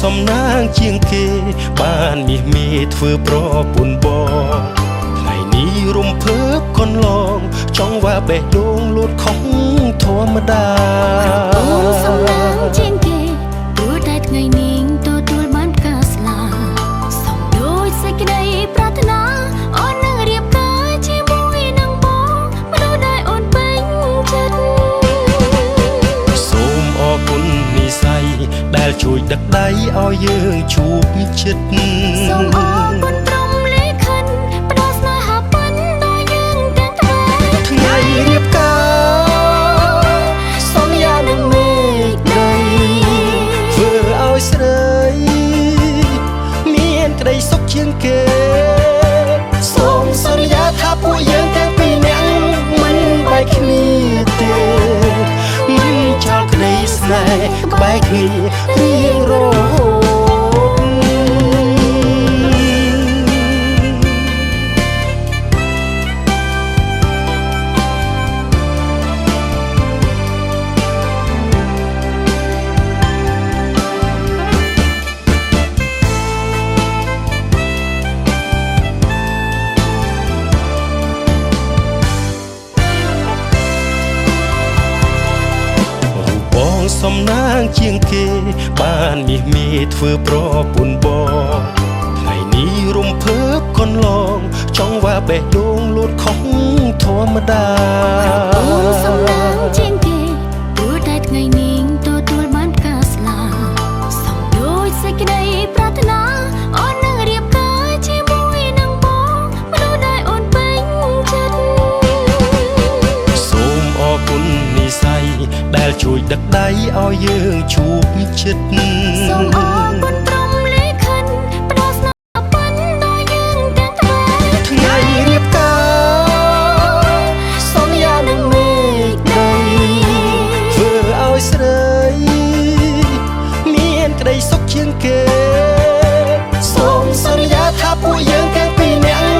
សំណាងជាងគេបានមាសមេធ្វើប្រពន្ធបងថ្ងៃនេះរំភើបកូនឡងចង់ว่าបេះដូងលូតខុសធម្មតាអូនសំណាងជាងគេព្រោះតែថ្ងៃនេះទទួលបានការស្លាសំដូចសេចក្តីប្រាថ្នាអូននឹងរៀបការជាមួយនឹងបងមនុស្សដែលអូនពេញចិត្តសូមអរគុណនិស្ស័យដែលជួយដឹកដៃឲ្យយើងជួបចិត្តសូមអរគុណព្រមលិខិតផ្ដល់ស្នេហាពិនដល់យើងទាំងថ្ងៃរៀបការសន្យានឹងមេឃដីធ្វើឲ្យស្រីមានក្តីសុខជាងគេសូមសន្យាថាពួកយើងទាំងពីរនាក់មិនបែកគ្នាទេមិនចោលក្តីស្នេហ៍ក្បែរគ្នារៀងរហូតសំណាងជាងគេបានមាសមេធ្វើប្រពន្ធបងថ្ងៃនេះរំភើបកូនឡងចង់ว่าបេះដូងលូតខុសធម្មតាអូនសំណាងជាងគេព្រោះតែថ្ងៃនេះទទួលបានការស្លាសំដូចសេចក្តីប្រាថ្នាអូននឹងរៀបការជាមួយនឹងបងមនុស្សដែលអូនពេញចិត្តសូមអរគុណនិស្ស័យដែលជួយដឹកដៃឲ្យយើងជួបចិត្តសូមអរគុណព្រមលិខិតផ្ដល់ស្នេហាពិនដល់យើងទាំងថ្ងៃរៀបការសន្យានឹងមេឃដីធ្វើឲ្យស្រីមានក្តីសុខជាងគេសូមសន្យាថាពួកយើងទាំងពីរនាក់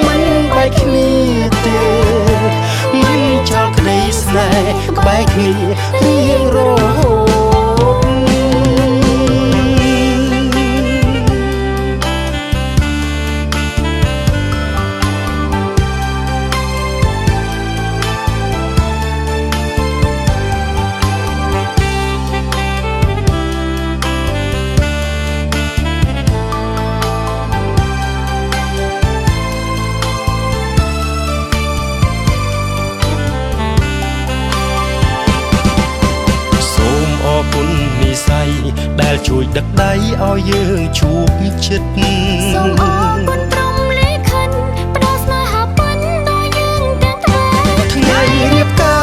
មិនបែកគ្នាទេមិនចោលក្តីស្នេហ៍ក្បែរគ្នារៀងរហូតដែលជួយដឹកដៃឲ្យយើងជួបចិត្តសូមអរគុណព្រមលិខិតផ្ដល់ស្នេហាពិនដល់យើងទាំងថ្ងៃរៀបកា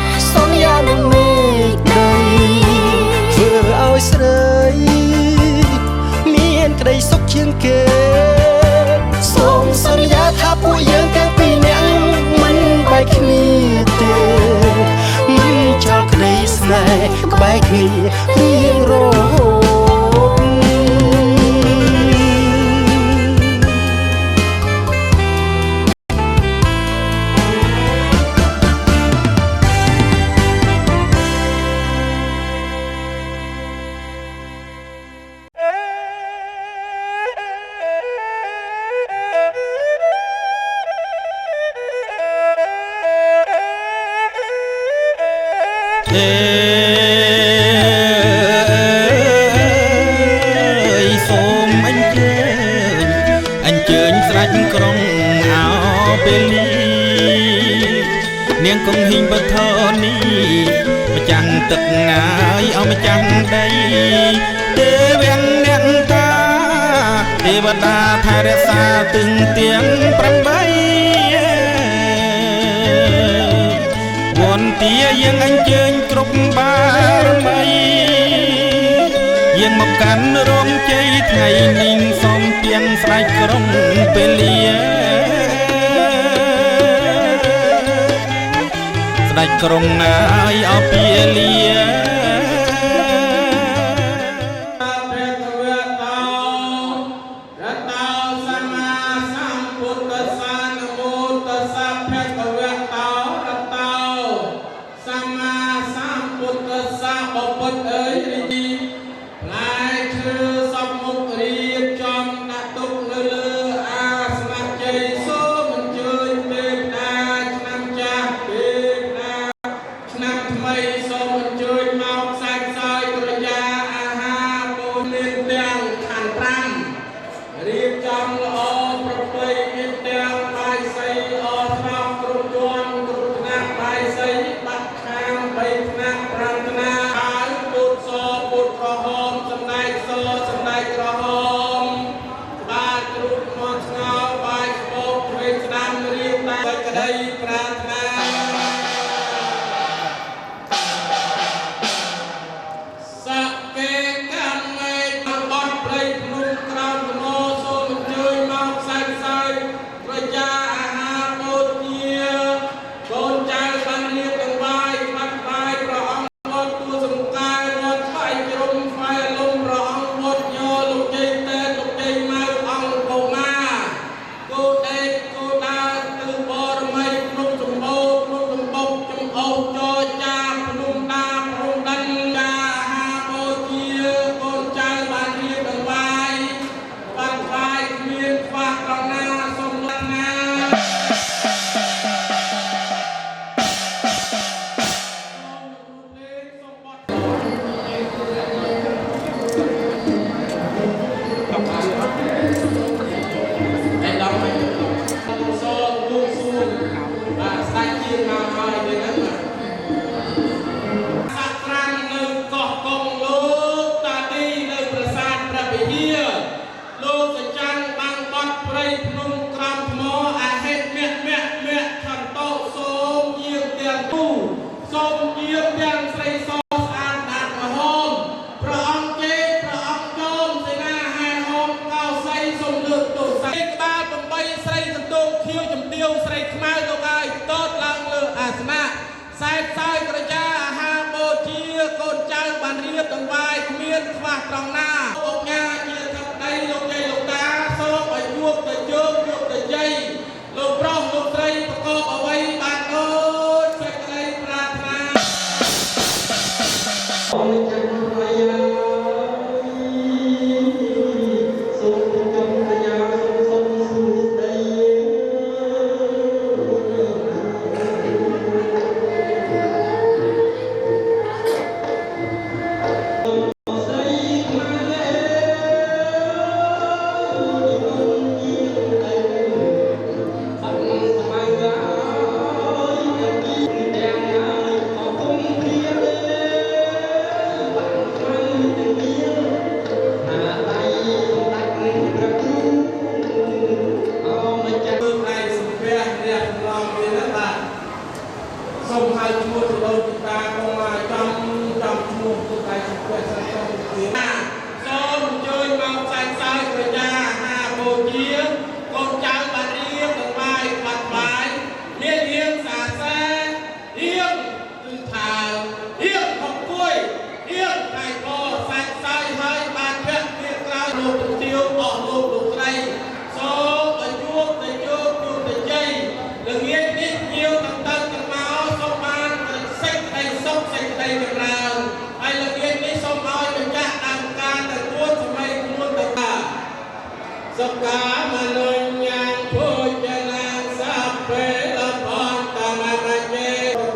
រសន្យានឹងមេឃដីធ្វើឲ្យស្រីមានក្តីសុខជាងគេសូមសន្យាថាពួកយើងទាំងពីរនាក់មិនបែកគ្នាទេមិនចោលក្តីស្នេហ៍ក្បែរគ្នារៀងរហូតសូមអញ្ជើញស្ដេចក្រុងអោពេលនេះនាងគង់ហ៊ីងបធនីម្ចាស់ទឹកម្ចាស់ដីទេវៈអ្នកតាទេវតាថែរក្សាទឹងទាំង8វន្តាយើងអញ្ជើញគ្រប់បារមីយើងមកកាន់រោងជ័យថ្ងៃនេះសូមទៀងស្ដេចក្រុងពេលលាស្ដេចក្រុងអពាលាសា សែនសើចក្រយ៉ាអាហារបូជាកូនចៅបានរៀបទាំងវាយគ្មានខ្វះត្រង់ណាលោកញ៉ាជាទឹកដីលោកយាយលោកតាសូមឲ្យជួបតែជោគជួបតែជ័យលោកប្រុសលោកស្រីប្រកបអ្វីបានដូចសេចក្តីប្រាថ្នាអរចាស់ប្រយាសូមជុំប្រយាសូមសួស្តីសូមឲ្យឈ្មោះទៅលោកទីតាកុំឲ្យចំឈ្មោះទៅតែសុភ័ក្រសិទ្ធិទៅទៀតសូមអញ្ជើញមកផ្សាយផ្សាយប្រញ្ញាហាបូជាកូនចៅបានរៀបទាំងបាយបាត់បាយមានរៀងសាសារៀងគឺថារៀងខំគួយរៀងកាយក៏ផ្សាយផ្សាយឲ្យបានភក្តិក្រោយលោកទៅទាវអស់លោកលោកស្រីសូមឲ្យជួបតែជោគជួបតែជ័យល្ងាចនេះភ្ញៀវទាំងតឹងទាំងមកសូមបានសេចក្តីសុខសេចក្តីចម្រើនហើយល្ងាចនេះសូមឲ្យម្ចាស់ដើមការទៅទួតសម័យខ្លួនទៅតាសុខាមនោញ្ញងភោជនាសាពេលបនតាមរជេ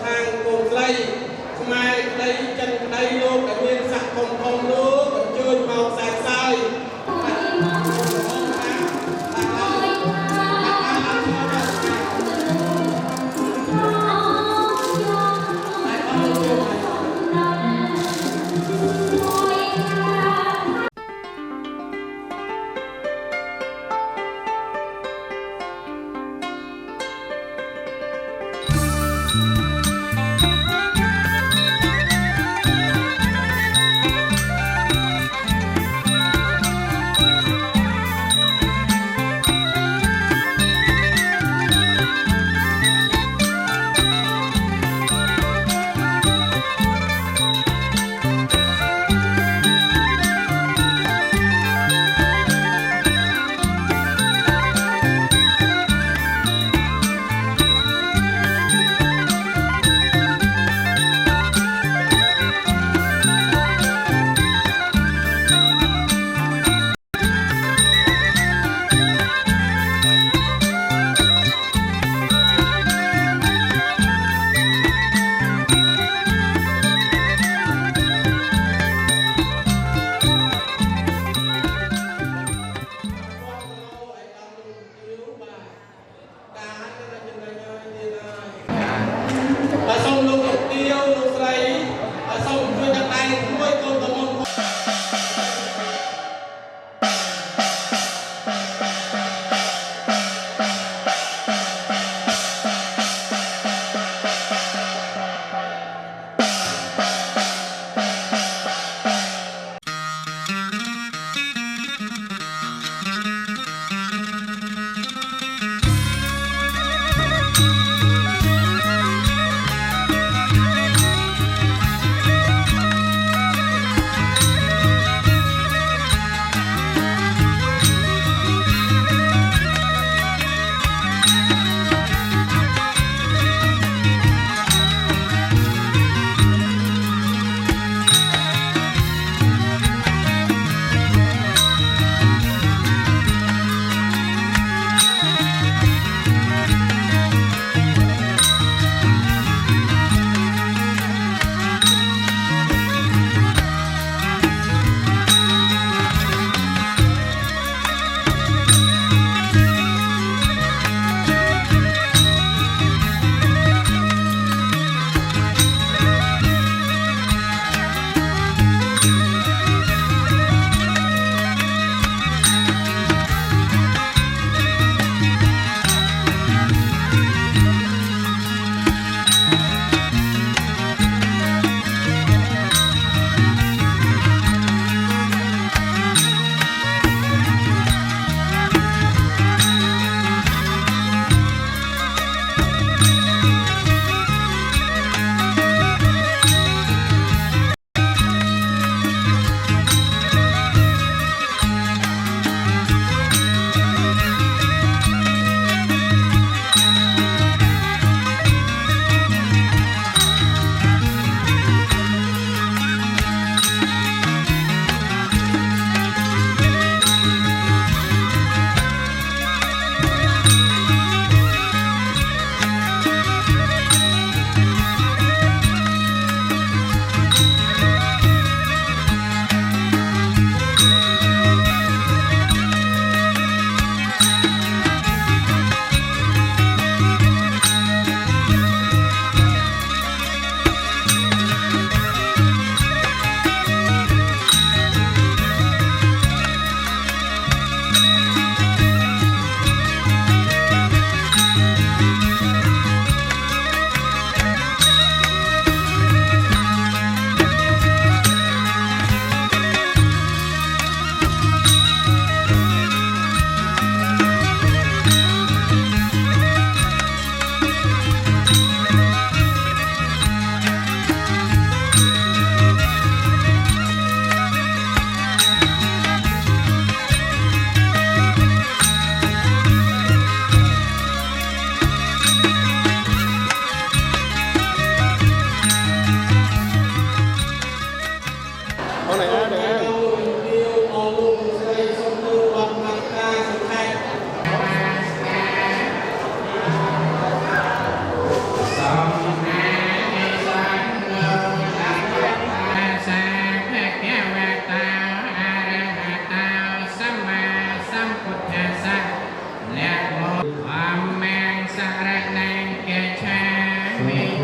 ខាងកូនស្រីខ្មែរក្តីចិនក្តីលោកដែលមានស័ក្តិធំលោកអញ្ជើញមកផ្សាយផ្សាយ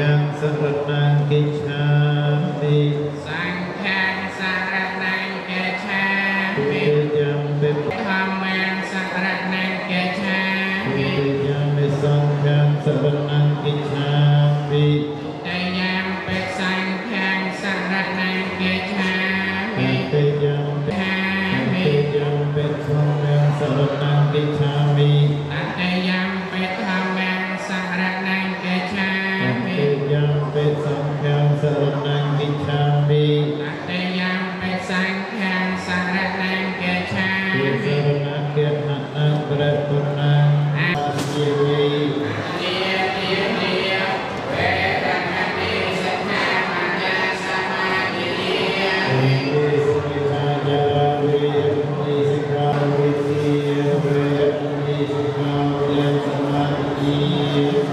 ยังสรณังกิจฉามิ สังฆังสารนังเกชา ทุ มิ ติยัมปิ ธัมมังสารนังเกชา ทุ มิ ติยัมปิสังฆังสรณังกิจฉามิ ตยัมปิสังฆังสารนังเกชา ทุ มิ ติยัมปิ ชา ทุ มิ ติยัมปิสังฆังสรณังกิจฉามิ ตยัมปิธัมมังสารนังเกชา ทุ มิ ติยัมปิสังฆังสรณังกิจฉามิ ตยัมปิสังฆังสารนังเกชา ติส มิ รณะเกณฑ์นังประปุณังอาเยเย เดียเดียเดียเวรังอติสัทธามัญญาสัมมาทิฏฐิยา เอสุมิทาจาราเวมิสิกขาวิธีเวมิสิกขาเวสมาธิ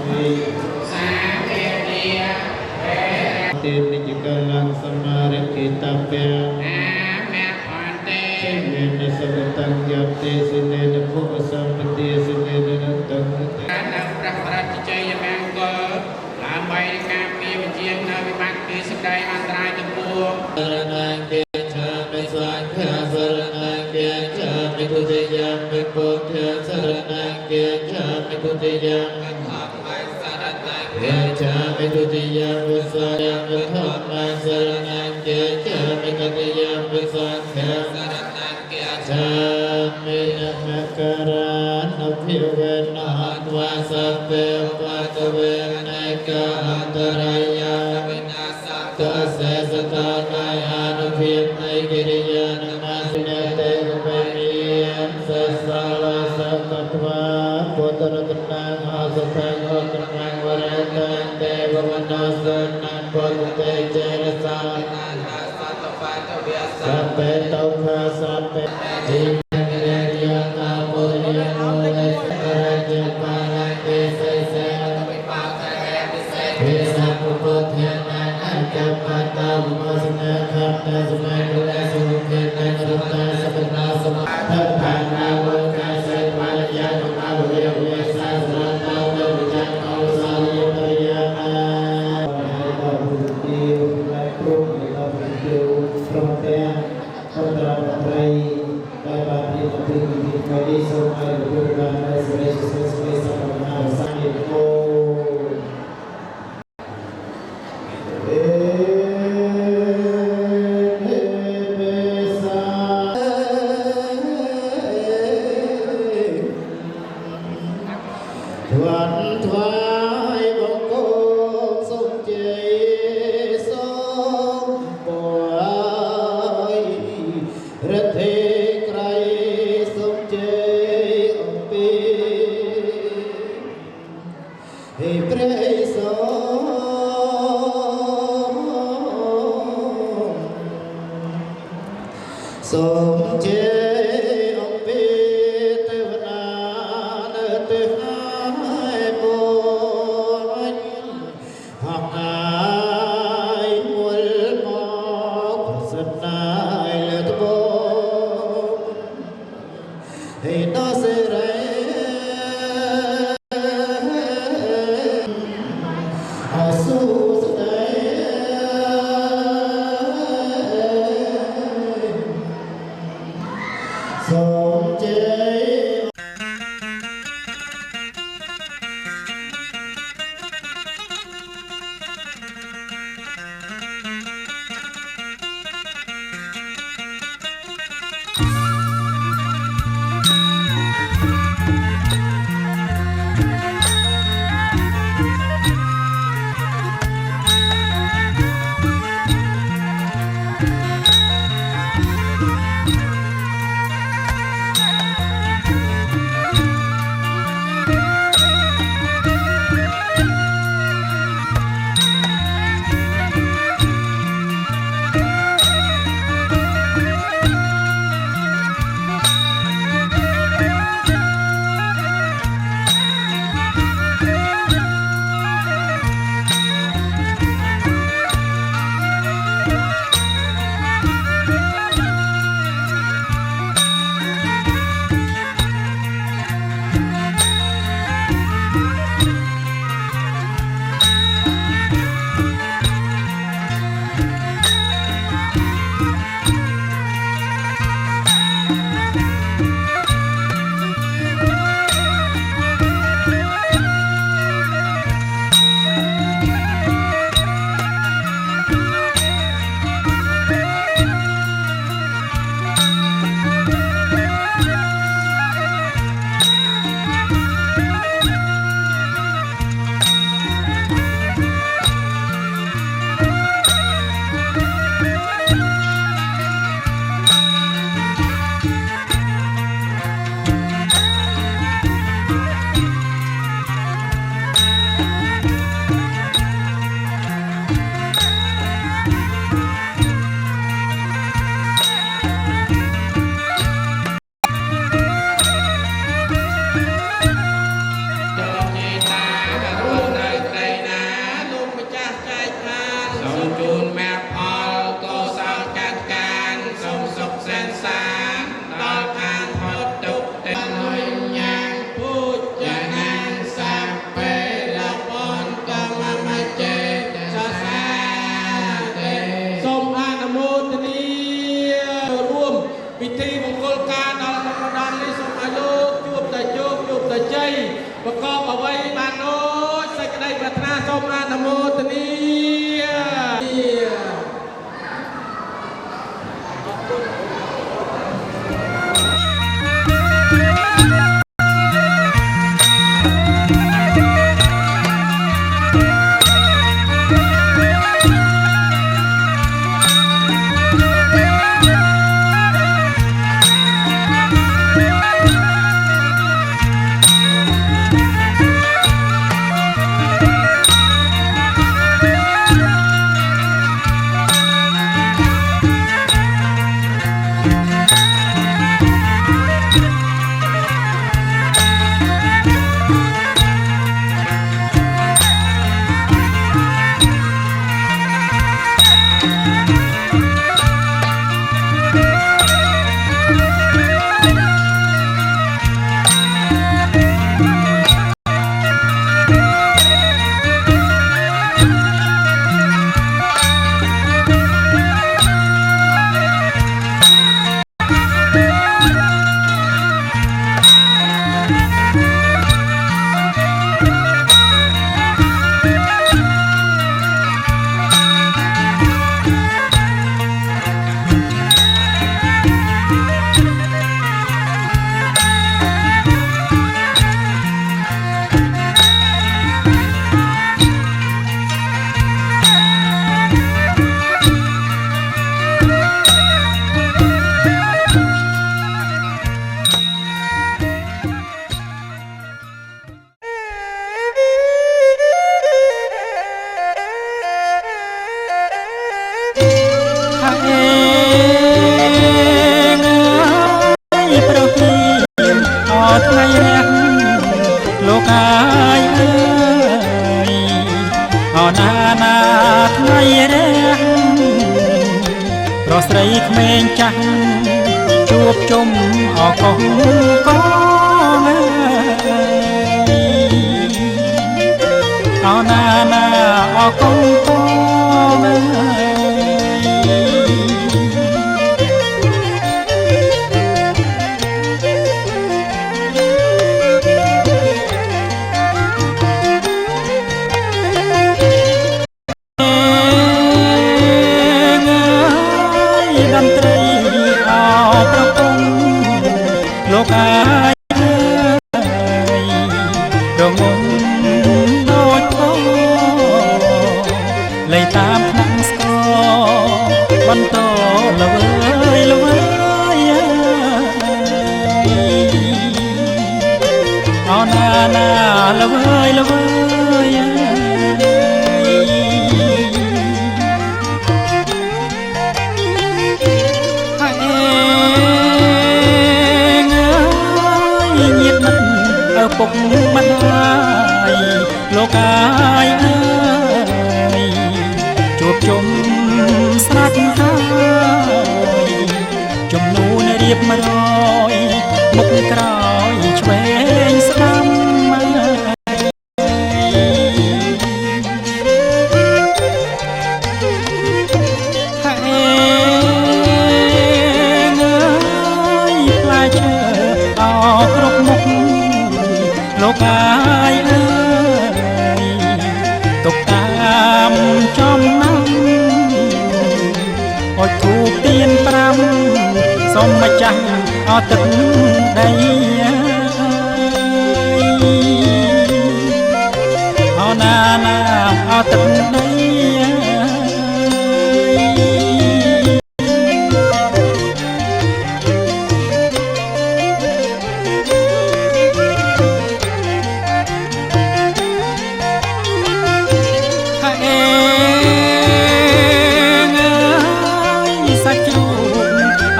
มิ สาเวเดียเวรัง เตนิจกลังสมาริกิตาเปย อาเมอันเต เชเนนสวตังยัตเตสิเนนภุสัมปติสิเนนตัง การนำประพฤติใจยมังก็ลาไปการมีวิจิตรนวิบัติสกายอันตรายทั้งปวง สรณังเกชามิสังฆาสรณังเกชามิทุติยัมปิปุถะสรณังเกชามิทุติยัมปิธัมมังสรณังเกชามิทุติยัมปิสังฆังธัมมังสรณังเกชามิทุติยัมปิสังฆังสรณังเกชามินะมะการานุภิเวนะหัตวาสัพเพปัตเวนะกะอันตรายาวินาศกัสสะสตากายอานุภิในกิริยานามาสิเนเตกุเปมิสัสสะลาสัพพะทวาปุตตรตนังอาสัพพังโอตนังวรตังเตวะวันโนสันนังปุตเตเจรสาสัพเพตุภาสัพเพทิมังเรยังอาปุญญโมเลสกรัญญปาลังเกเสเสเวสัพพุทธานังอัจจปัตตาวุโมสนะขัตตาสมัยดุลสุเกนังรุตตาสัพพนาสมะทัพพานาวุกาสัพพายานุมาเวเวสัสสะตาเววิจันโตสาลิปริยานาเราบุตรดิวและครูเราเป็นดิวพร้อมแต่คนเราไทยได้บาปที่ต้องเป็นที่ไม่ได้สมัยดุลการได้สมัยสุดสมัยสัพพนาสังเกตโกวันทวายบังคมสมเจสมปอยระเทไกรสมเจอปีให้เปรยสสมเจองค์ปีเทวนาเนเตหายปวนหักหายมุลมอกสนายเลตโบให้นอเสเรอาสู้สดายสมเจ เ សូមជូនមេផលកុសលកាត់ការសូមសុខសាន្តសាដល់ខាងផុតទុក្ខទាំងអញ្ញងពុទ្ធយ៉ាងណាសាពេលបនកមមចេតសាទេសូមអនុមោទនារួមពិធីមង្គលការដល់រមដាននេះសូមឲ្យលោកជួបតែជោគជួបតែជ័យប្រកបអ្វីបានដូចសេចក្តីប្រាថ្នាសូមអនុមោទនាស្រីក្មេងចាស់ជួបជុំអកងកងអណាណាអកងកងលោកអាយរងំដូចផងលៃតាមផ្នែកស្គរបន្តល្វើយល្វើយអណាណាល្វើយល្វើយពុកមិនហើយលោកអាយអើយជួបជុំស្រាច់ហើយជំនូនរៀប100មុខក្រោយឆ្វេងស្ដាំលោកអាយអើយទុកតាមចំណាំអត់ធូបទៀន5សូមម្ចាស់អត់ទឹកដីអណាណាអត់ទឹកដី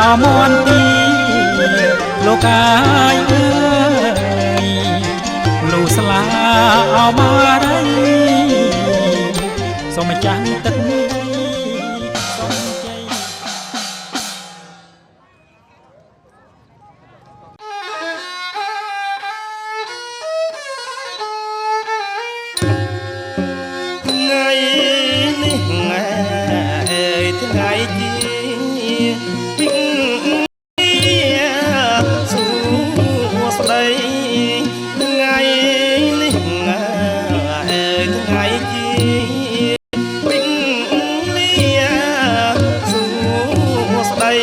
អមនទីលោកអាយអើយលូស្លាអមរៃស សូមចាំទឹកដីសូមជ័យ ថ្ងៃនេះថ្ងៃថ្ងៃជាពីសួស្ដីថ្ងៃនេះថ្ងៃជាពីសួស្ដី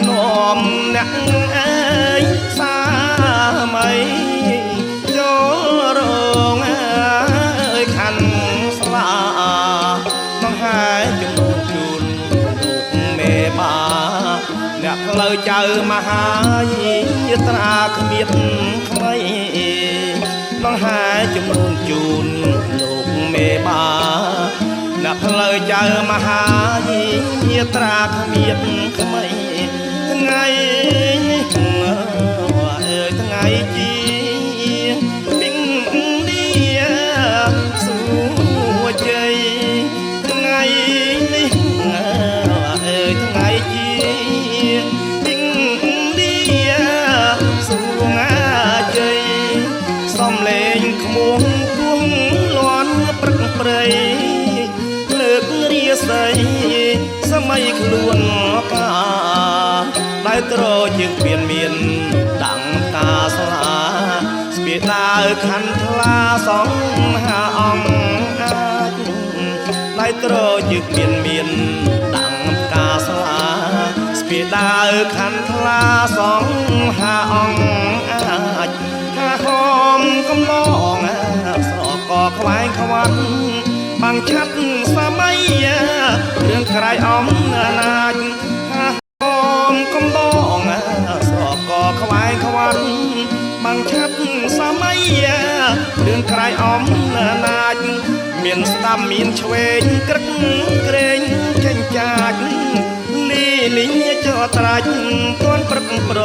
នាំអ្នកអើយសាមៃចូលរងអើយខាន់ស្លាបង្ហាយជំនួសជូនលោកមេបាអ្នកផ្លូវចៅមហាយាត្រាគ្មានថ្មីបង្ហាយជំនួសជូនលោកមេបាអ្នកផ្លូវចៅមហាយាត្រាគ្មានថ្មីថ្ងៃនេះថ្ងៃជាពីនេះសួជ័យថ្ងៃនេះថ្ងៃជាពីនេះសួជ័យសំលេងខ្មុំគួងលន់ព្រឹកព្រៃលើករាសីសម័យខ្លួនកាដែលត្រជាងពៀនមានដាំងកាស្លាស្ពាដាវខណ្ឌថ្លាសងហាអង្គអាចដែលត្រជាងពៀនមានដាំងកាស្លាស្ពាដាវខណ្ឌថ្លាសងហាអង្គអាចថាហមកំឡងស្រកខ្វែងខ្វាត់បាំងឆាត់សម័យរឿងក្រៃអំណាចថាហមកំឡងស្រកខ្វែងខ្វាត់បាំងឆាត់សម័យរឿងក្រៃអំណាចមានស្ដាប់មានឆ្វេងក្រឹកក្រែងចេញចាច់លីលីចោត្រាច់ទាន់ព្រឹកប្រ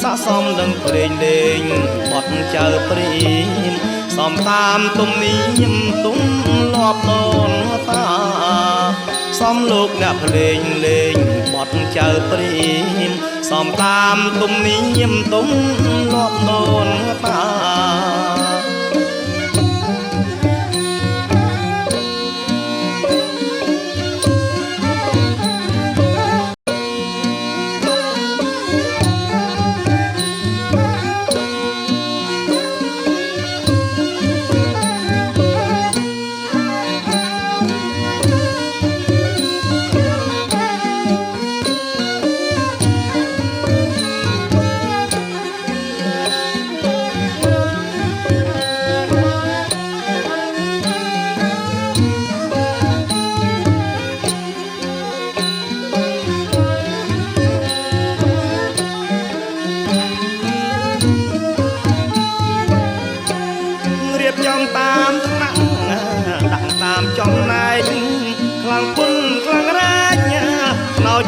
ស័កសមនឹងព្រេងលេងបត់ចៅព្រៀងសំតាមទំនៀមទុំលាប់ដូនតាសំលោកអ្នកភ្លេងលេងបត់ចៅព្រៀងសំតាមទំនៀមទុំលាប់ដូនតា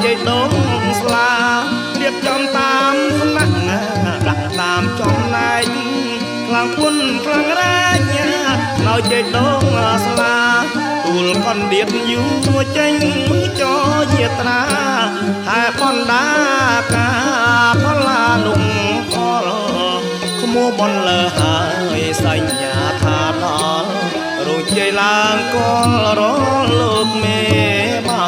ជ័យដងស្លារៀបចំតាមសំណាក់ដាក់តាមចំណែកខ្លាំងពុនខ្លាំងរែកនៅជ័យដងស្លាទូលកណ្ដៀតយូរចេញចយាត្រាហើយបណ្ដាកាផលាលំអរក្មួបនលើហើយសញ្ញាថាដល់រួចជ័យឡើងកលរលោកមេបា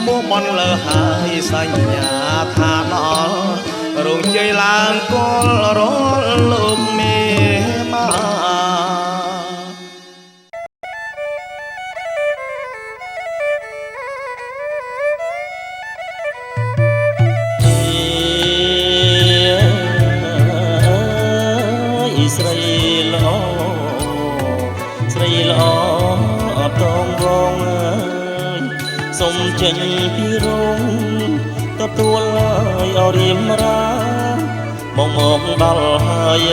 មួបនលើហើយសញ្ញាថាដល់រងជ័យឡើងកលរលោកមេបាស្រីល្អស្រីល្អអត់តងវងសុំចេញពីរោងទទួលឲ្យអរៀមរាមកដល់ហើយ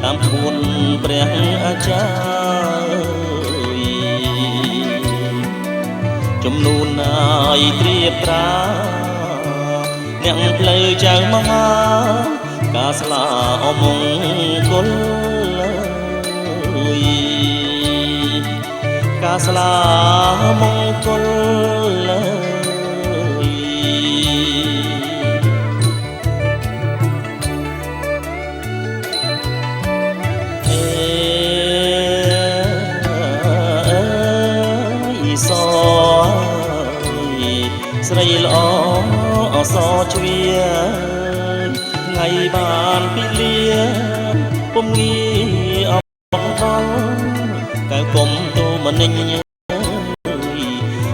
តាមខួនព្រះអាចារ្យចំនួនឲ្យត្រៀបត្រាអ្នកផ្លូវចៅមហាការស្លាអមង្គល យការស្លាមង្គលលើស្រីល្អអសជ្វាថ្ងៃបានពីលាពុំងាអបដល់កែគុំទូមនិញ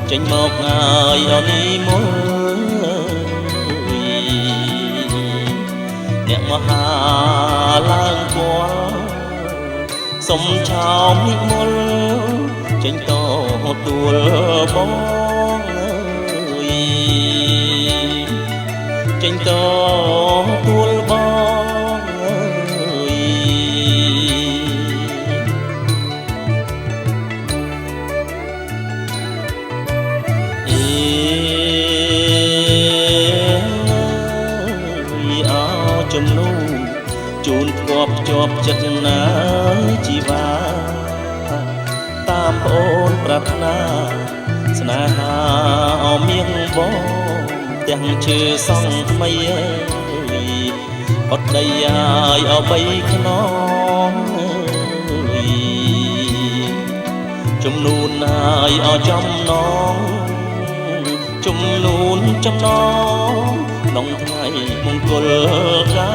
ចេញមកហើយអនីមុលអ្នកមហាឡើងគល់សុំឆោមនិមលចេញតទួលបងចេញតទួលបងអចំនួនជូនធ្គាប់ភ្ជាប់ចិត្តណាជីវ៉ាតាមប្អូនប្រាថ្នាស្នេហាអមៀងបងទាំងឈើសង់ថ្មីអត់ដីឲ្យអបីខ្នងចំនួនឲ្យអចំណងចំនួនចំណងក្នុងថ្ងៃមង្គលកា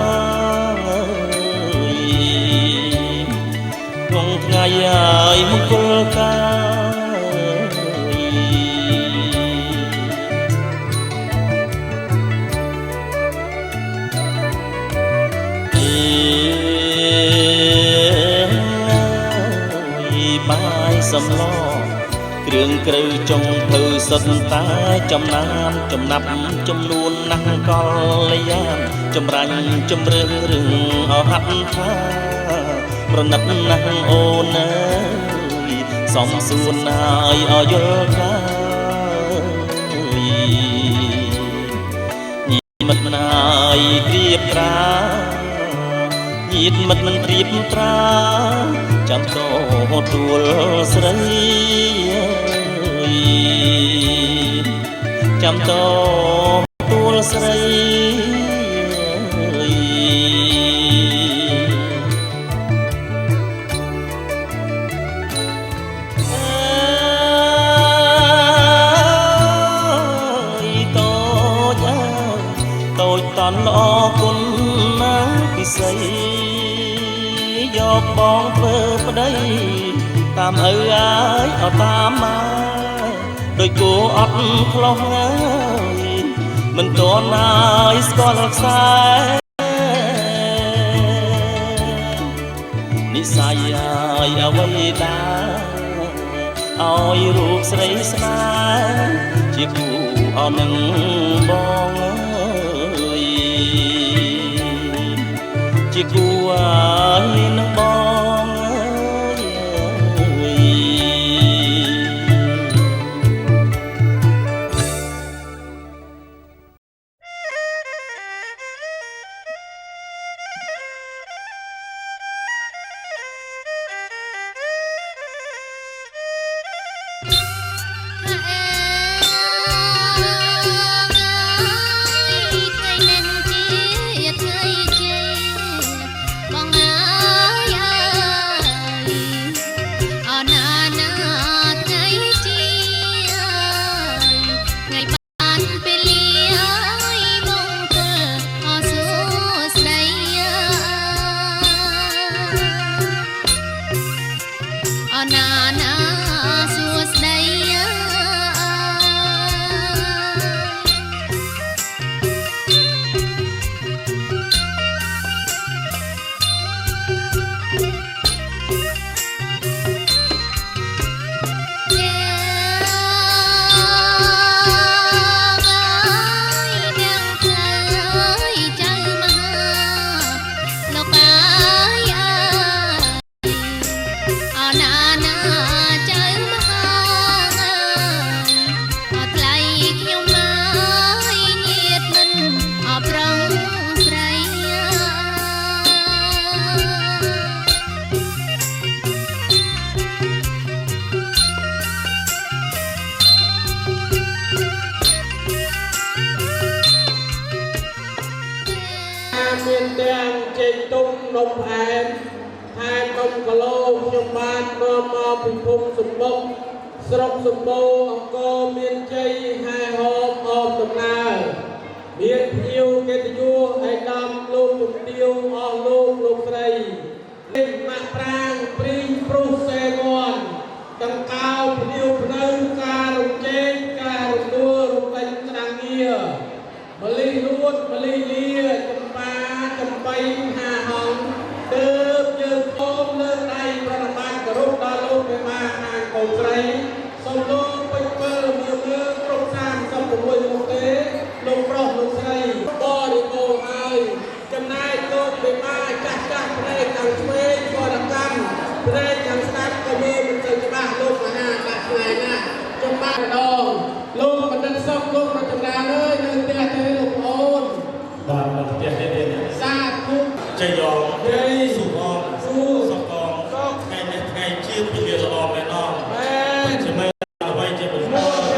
រក្នុងថ្ងៃឲ្យមង្គលការបាយសំឡគ្រឿងក្រៅចុងភៅសុទ្ធតែចំណានចំណាប់ចំនួនណាស់កលយានចម្រាញ់ជំរឿនរឿងអហាត់ថាប្រណិតណាស់អូនអើយសំសួនហើយអយល់កាញីមិត្តណាយព្រៀបត្រាញាតិមិត្តមិនព្រៀបត្រាចាំតទួលស្រីចាំតទួលស្រីតូចតន់ល្អគុណណាពិសីយកបងធ្វើប្តីតាមឪអាយអត់តាមមកដោយគួអត់ខ្លោះហើយមិនតន់ហើយស្គាល់ខ្សែនិស័យហើយអ្វីដែរឲ្យរូបស្រីស្នេហ៍ជាគូអត់នឹងបងជាគូឲ្យនឹងបង មកពីភូមិសំបុកស្រុកសម្បូរអង្គរមានជ័យហែហោមអមដំណើរមានភ្ញៀវកិត្តិយសឯកឧត្តមលោកជំទាវអស់លោកស្រីម៉ាក់ប្រាងព្រីងព្រុសសេមនទាំងកៅភ្ញៀវភ្នៅការរំជែកការរំដួលរំពេញស្ដាងងារមលីលួតមលីលាចម្បាចំបៃហាហងទើបយើងចូលលើកដៃប្រណិប័តគោរពដល់លោកមេមាខាងកូនស្រីសូមលោកពេញពិលមើលគ្រប់36មុខទេលោកប្រុសលោកស្រីបរិបូរណ៍ហើយចំណែកលោកមេមាចាស់ផ្នែកខាងឆ្វេងបរកម្មផ្នែកខាងស្ដាំក៏មើលមិនទៅច្បាស់លោកមហាដាក់ឆ្ងាយណាស់ចំបាក់ម្ដងលោកបណ្ឌិតសុខលោករដ្ឋចម្រើនអើយនៅផ្ទះទេលោកប្អូនបាទនៅផ្ទះទេសាធុចយងជ័យសុខអស៊ូសុខកងថ្ងៃនេះថ្ងៃជាតិពលាល្អមែនអត់មែនជំនឿអ្វីជាបំណង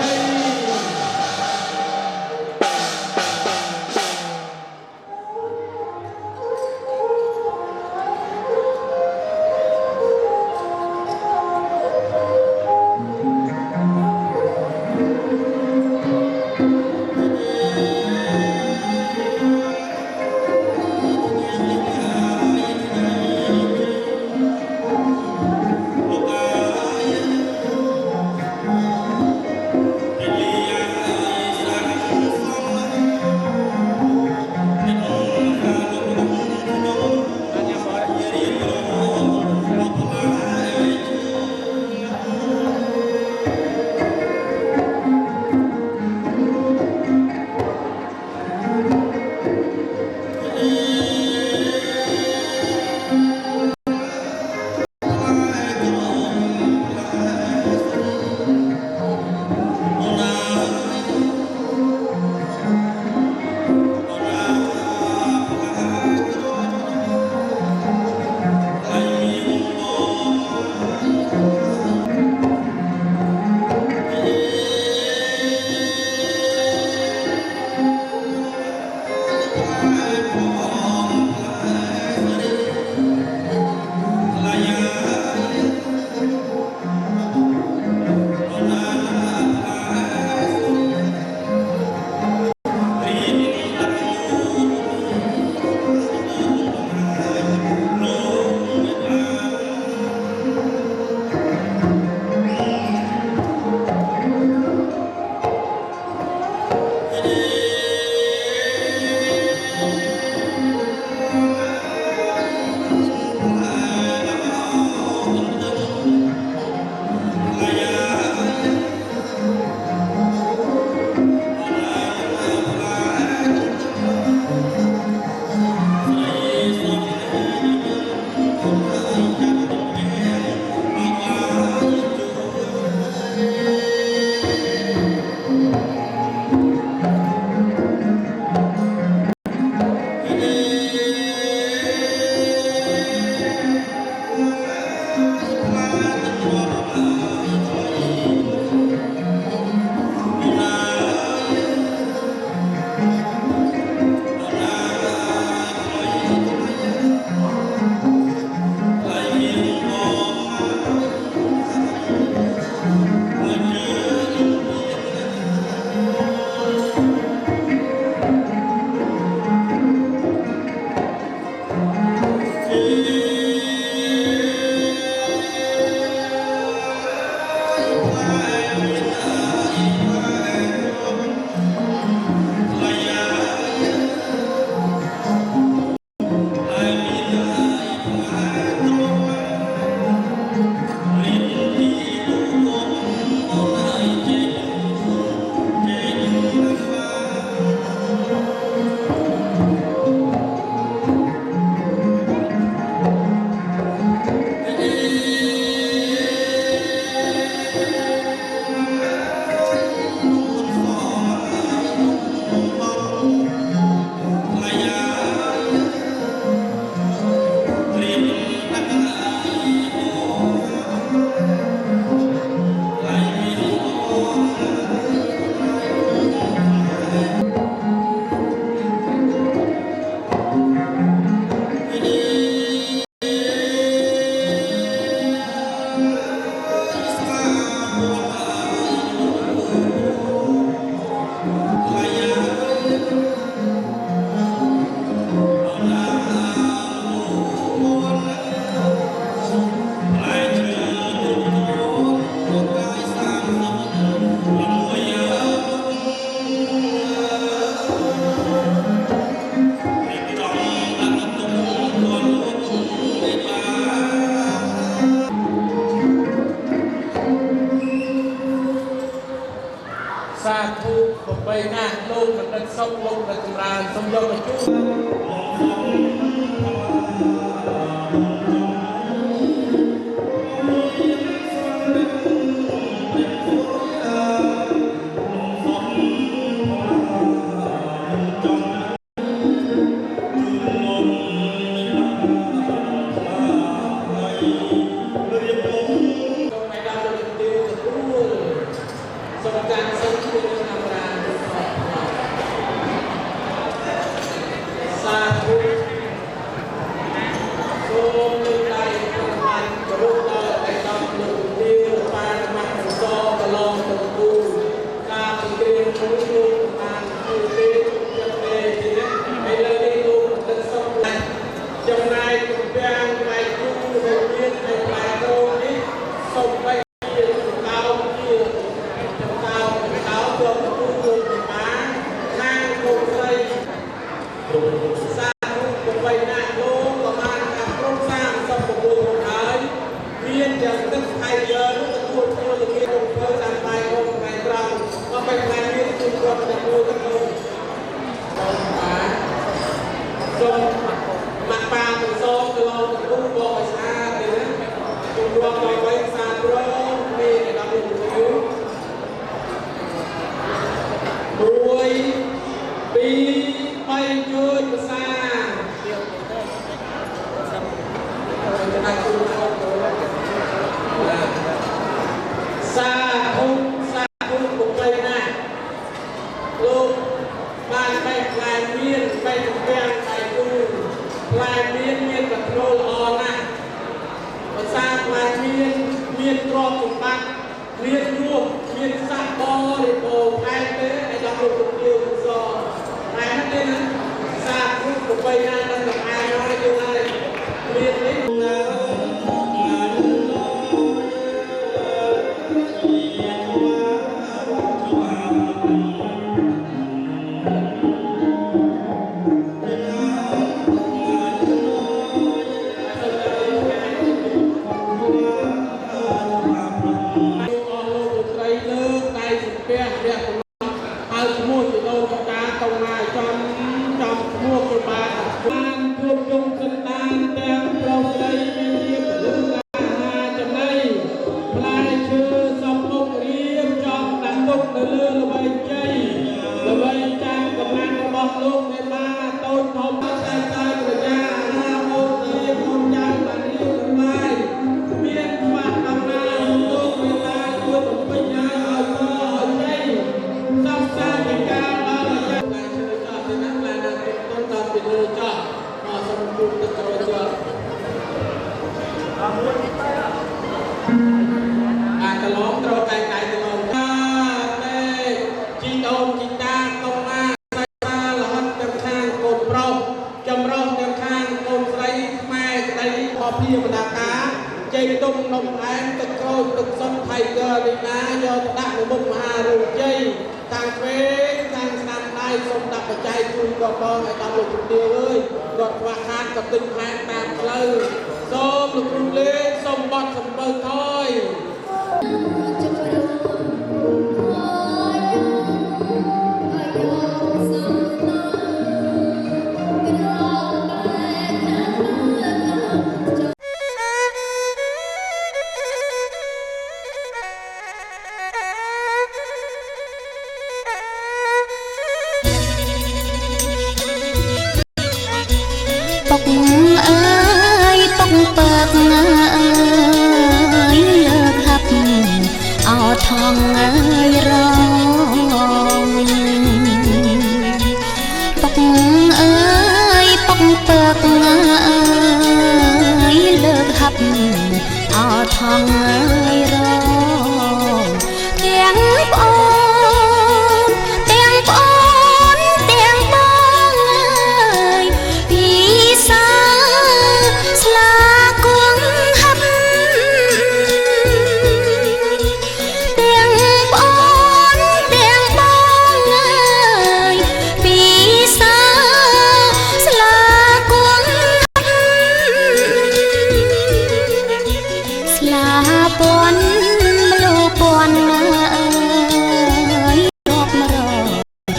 បីណាលោកមិនដឹកសុខលោកដឹកចម្រើនសូមយកមកជួប ពន់មលូពន់អើយរកមករ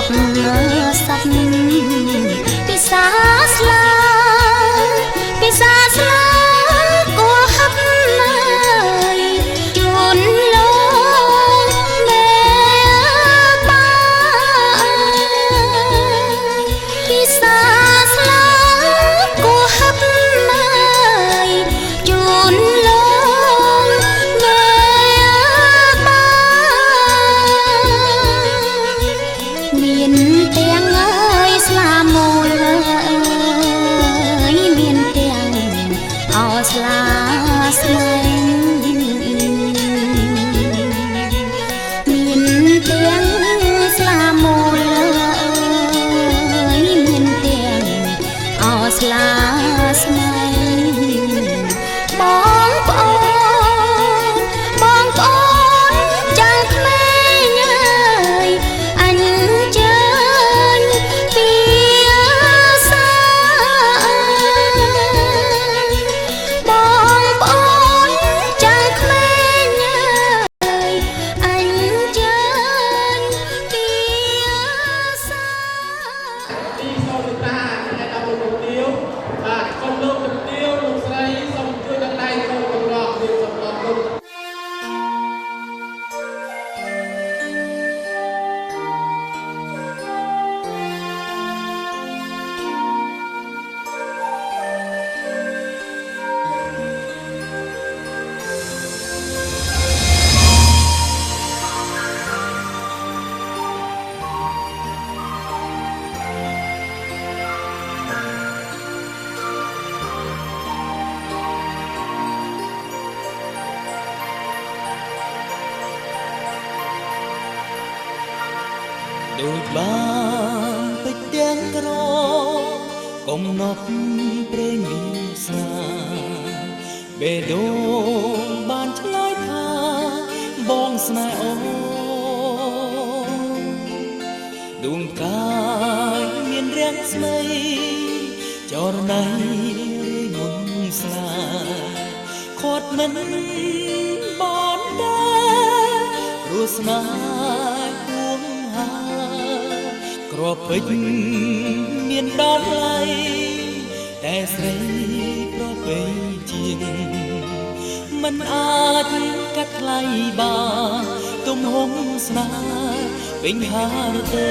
ប់សັດពិសាស្លាពិសាស្លាគួហឹបឡើយជួនលោកមេបាពិសាស្លាគួហឹបឡើយជួនលោកមេបាមានទាំងអើយស្លាមូលមានទាំងអោស្លាស្លែងមានទាំងស្លាមូលមានទាំងអោស្លាស្លែងបងប្អូនចាំក្មេងអើយអញ្ជើញពីសាបងប្អូនចាំក្មេងអើយអញ្ជើញពីសា ទីសូមតាអ្នកដល់លោកទាវបាទសូមលោកទាវលោកស្រីសូមជួយដល់ដៃចូលកម្រោះរៀបចំដល់គុណ ដូចបានពេចទាំងក្រកំណប់ព្រេងមានស្នាបេះដូងបានឆ្លើយថាបងស្នេហ៍អូដួងកាយមានរាំងស្មីចរណៃរីមុនស្លាខាត់មិនបនដែរព្រោះស្នេហ៍ពួងហាក្របពេជ្រមានដល់ថ្លៃតែស្រីប្រពៃជាងមិនអាចកាត់ថ្លៃបានទំហំស្នេហ៍ពេញហារតី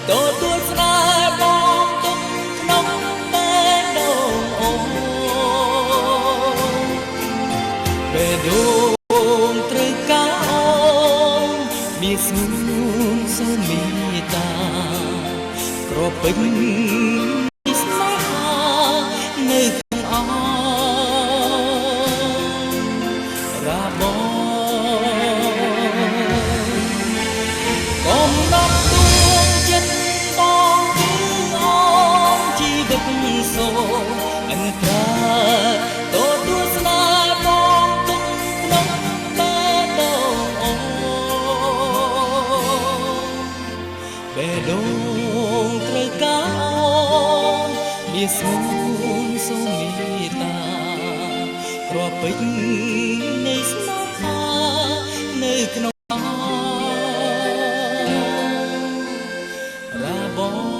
ទទួលស្នេហ៍បងទុកក្នុងបេះដូងអូបេះដូងត្រូវការអូមានស្ងួនសូមមេត្តាក្របពេញស្នេហានៅក្នុងអរាបង សូមអន្តរាទទួលស្នេហ៍បងទុកក្នុងបេះដូងអូបេះដូងត្រូវការអូនមានស្ងួនសូមមេត្តាគ្រាប់ពេជ្រនៃស្នេហានៅក្នុងរាបង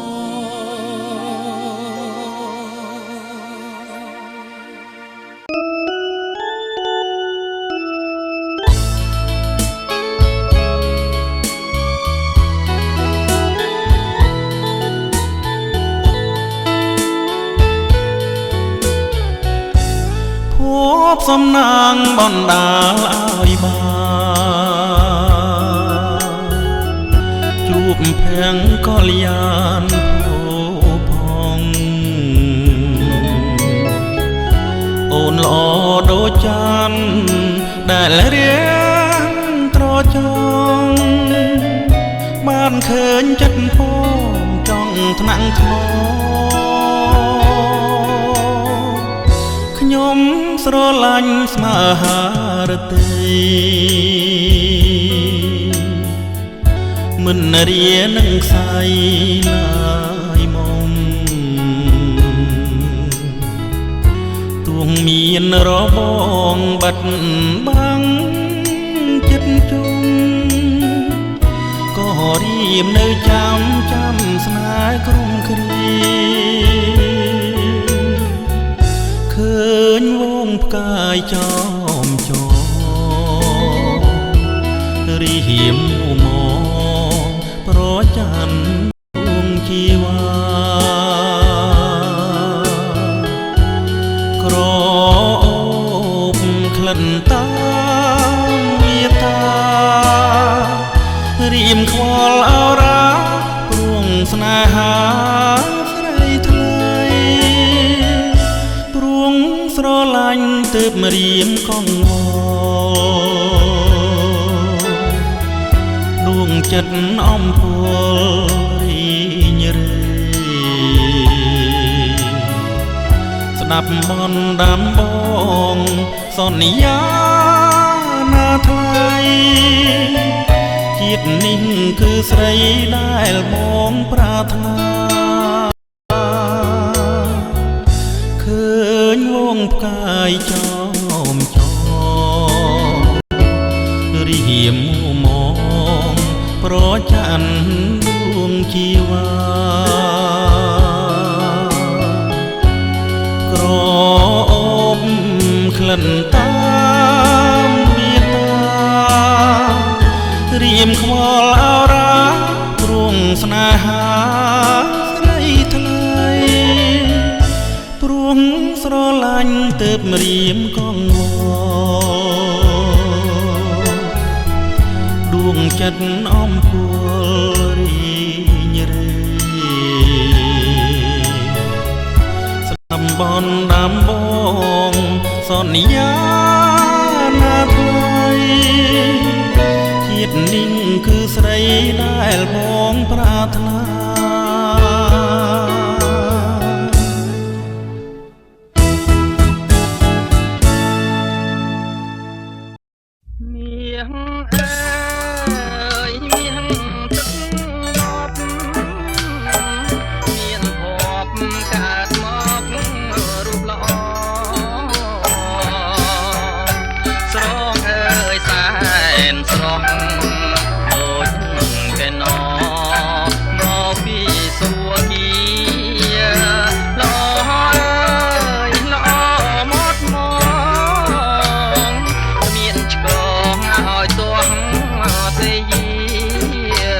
សំណាងបណ្ដាលឲ្យបានជួបភៀងកល្យានផូផង អូនល្អដូចច័ន្ទដែលរៀងត្រចង់បានឃើញចិត្តផងចង់ថ្នាក់ថ្មខ្ញុំស្រឡាញ់ស្មើហារតីមិនរៀននឹងខ្សែឡើយមុំទួងមានរបងបាត់បាំងចិត្តជុំក៏រៀមនៅចាំស្នេហ៍ក្រុមគ្រាឃើញវងផ្កាយចោមចោរៀមមកប្រច័នដួងជីវ៉ាក្រអូបក្លិនតាមវាតារៀមខ្វល់អរ៉ាព្រួងស្នេហាស្រីថ្លៃព្រួងស្រឡាញ់ទើបរៀមកង្វល់ដួងចិត្តអំពូលរីញរេស្ដាប់បនដាំបងសន្យាណាថ្លៃជាតិនេះគឺស្រីដែលបងប្រាថ្នាឃើញវងផ្កាយចោមចោរៀមមកប្រច័នដួងជីវ៉ាក្រអូបក្លិនតាមវាតារៀមខ្វល់អរ៉ាព្រួងស្នេហាស្រីថ្លៃព្រួងស្រឡាញ់ទើបរៀមកង្វល់ដួងចិត្តអំពូលរីញរេស្ដាប់បនដាំបងសន្យាណាថ្លៃជាតិនេះគឺស្រីដែលបងប្រាថ្នាមាសអើយមាសទឹកមកមានភពកើតមករូបល្អស្រងអើយសែនស្រស់ដូចកែណមកពីសួគ៌ល្អអើយល្អមកមានឆ្កងឲ្យទាស់ទេយា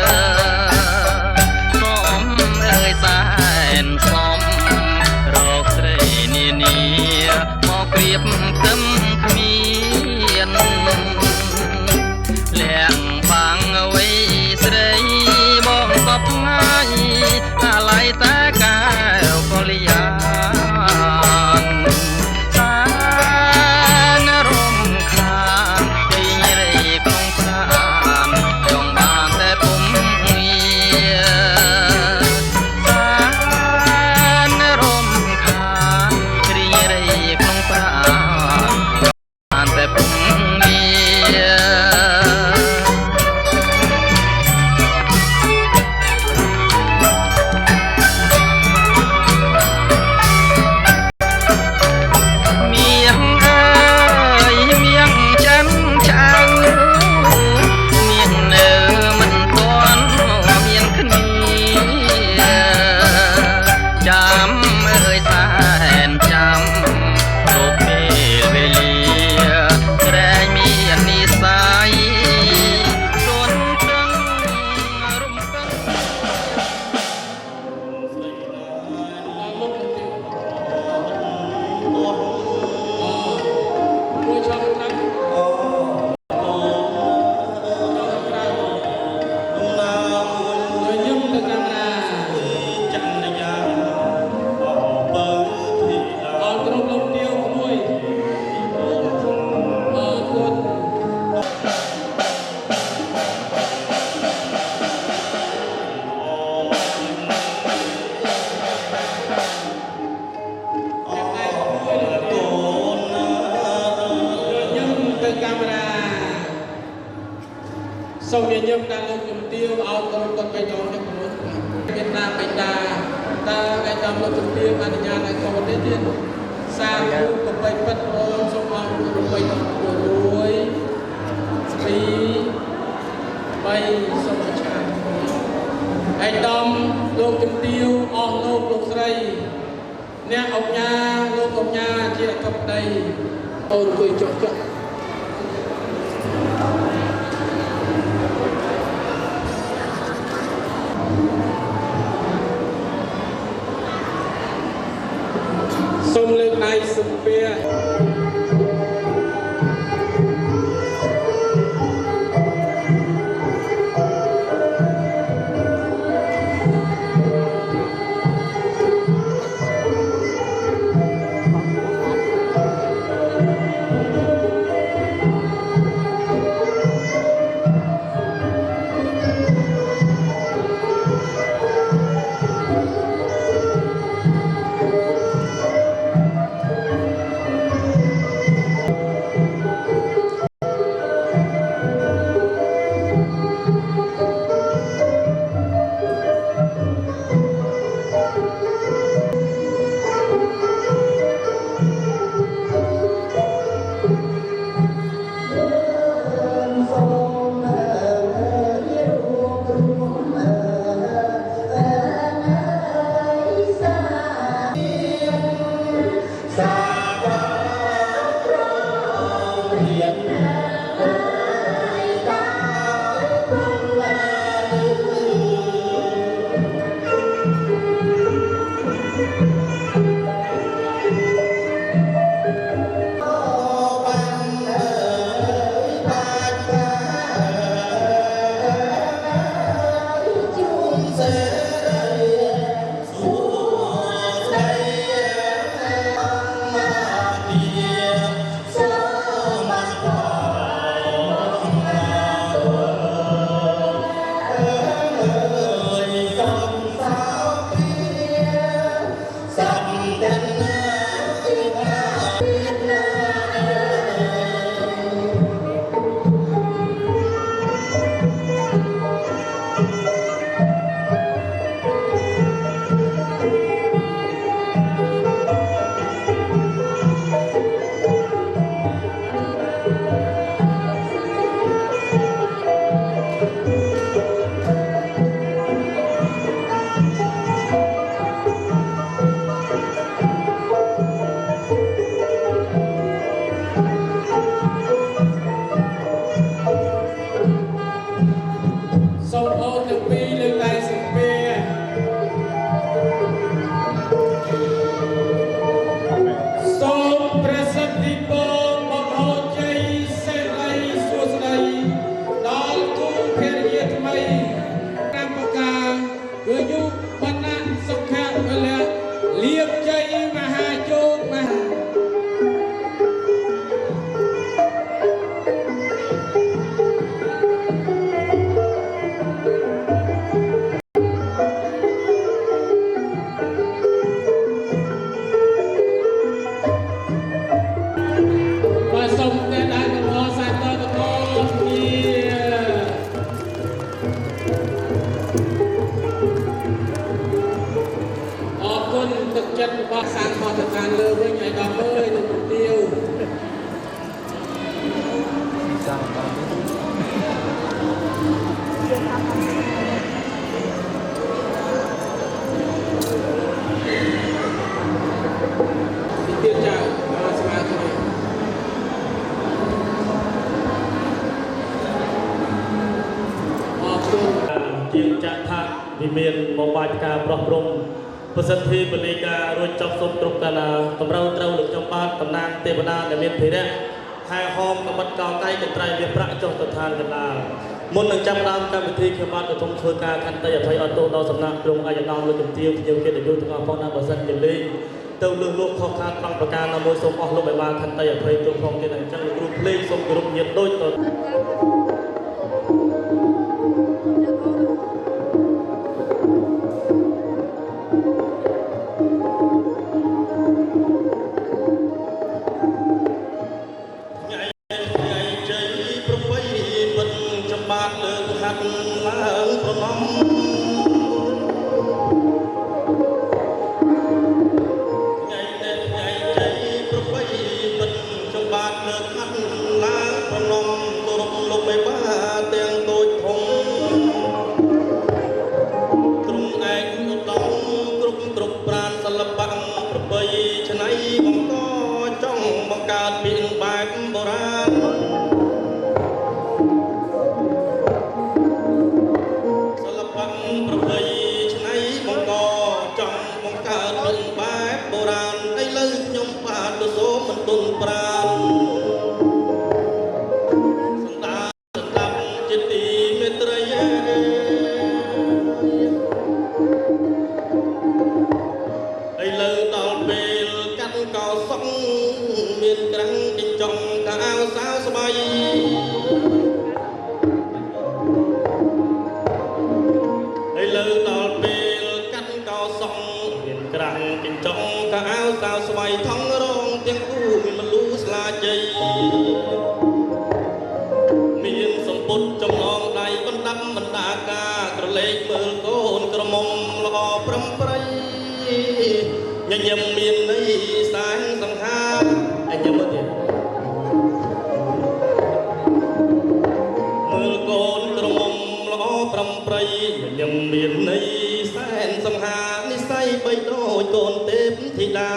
សំអើយសែនសំរកស្រីនានាមកព្រៀបខ្ទឹមគ្មានលៀងបាំងអ្វីស្រីបងសពថ្ងៃអាឡ័យតែកែវកលយាសានរំខានពេញរេក្នុងប្រាណចង់បានតែពុំងារសានរំខានរីរេក្នុងប្រាណ សូមញញឹមដល់លោកជំទាវឲ្យកូនគាត់បេះដូងនេះក្នុងមានតាបេតាតើឯកឧត្តមលោកជំទាវអនុញ្ញាតឲ្យកូននេះទៀតសាធុប្របីពិតអូនសូមអង្គប្របីដល់1 2 3សូមឆានឯកឧត្តមលោកជំទាវអស់លោកស្រីអ្នកអង្គការលោកអង្គការជាកបដីអូនអង្គុយចុះសូមលើកដៃសំពះជាចាក់ថាវិមានមកបាច់ការប្រោះព្រំប្រសិទ្ធភាពបលិការួចចប់សុំគ្រប់កាលាតម្រូវត្រូវលោកខ្ញុំបាទតំណាងទេវតាដែលមានភិរៈហែហោមកបិតកោកៃកត្រៃវាប្រាក់ចុះទៅឋានកណ្ដាលមុននឹងចាប់ដើមកម្មវិធីខ្ញុំបាទក៏សូមធ្វើការខន្តីអភ័យអត់ទោសដល់សំណាក់ក្រុមអាយដាមលោកជំទាវខ្ញុំកិត្តិយសទាំងអស់ផងណាបើសិនជាលេងទៅលើលោកខុសខាតក្នុងប្រការណាមួយសូមអស់លោកឲ្យបានខន្តីអភ័យទោសផងទៀតអញ្ចឹងលោកគ្រូភ្លេងសូមគោរពញាតិដូចតលើ ទុនប្រាំសន្តានស្ដាប់ជាទីមេត្រីឥឡូវដល់ពេលកាត់កោសុកមានក្រាំងចិញ្ចង់កៅអៅសៅស្បៃឥឡូវដល់ពេលកាត់កោសុកមានក្រាំងចិញ្ចង់កៅអៅសៅស្បៃថងរងទាំងគូមានមលូស្លាជ័យមានសម្ពុតចំណងដៃបណ្ដាប់បណ្ដាការក្រឡេកមើលកូនក្រមុំល្អប្រំប្រៃញញឹមមានន័យសាងសង្ខារអញញឹមមើលទៀតមើលកូនក្រមុំល្អប្រំប្រៃញញឹមមានន័យសែនសង្ហានិស័យបីដូចកូនទេពធីតា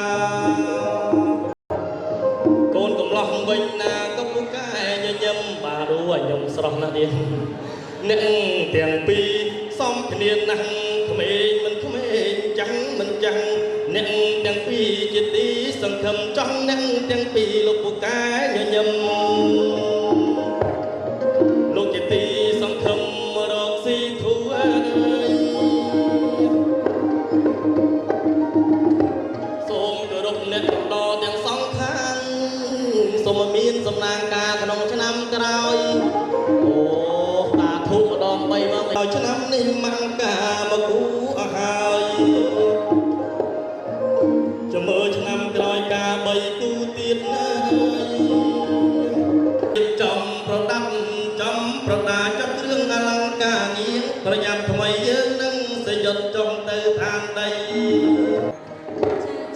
កូនកំឡោះវិញណាក៏ពូកែញញឹមបារូអញញឹមស្រស់ណាស់ទៀតអ្នកទាំងពីរសំគ្នាណាស់ក្មេងមិនក្មេងចាំងមិនចាំងអ្នកទាំងពីរជាទីសង្ឃឹមចង់អ្នកទាំងពីរលោកពូកែញញឹមលោកជាទីសង្ឃឹមរកស៊ីធូអើយសូមគោរពអ្នកកំដរទាំងសងខាងសូមមានសំណាងការក្នុងឆ្នាំក្រោយអូតាធូបម្ដង3មកដល់ឆ្នាំនេះមកការមកគូអស់ហើយចាំមើលឆ្នាំក្រោយការ3គូទៀតណាចំប្រដាប់ចំប្រដាចាត់គ្រឿងអលង្ការងៀងប្រញាប់ថ្មីយើងនឹងសយុទ្ធចុងទៅឋានដី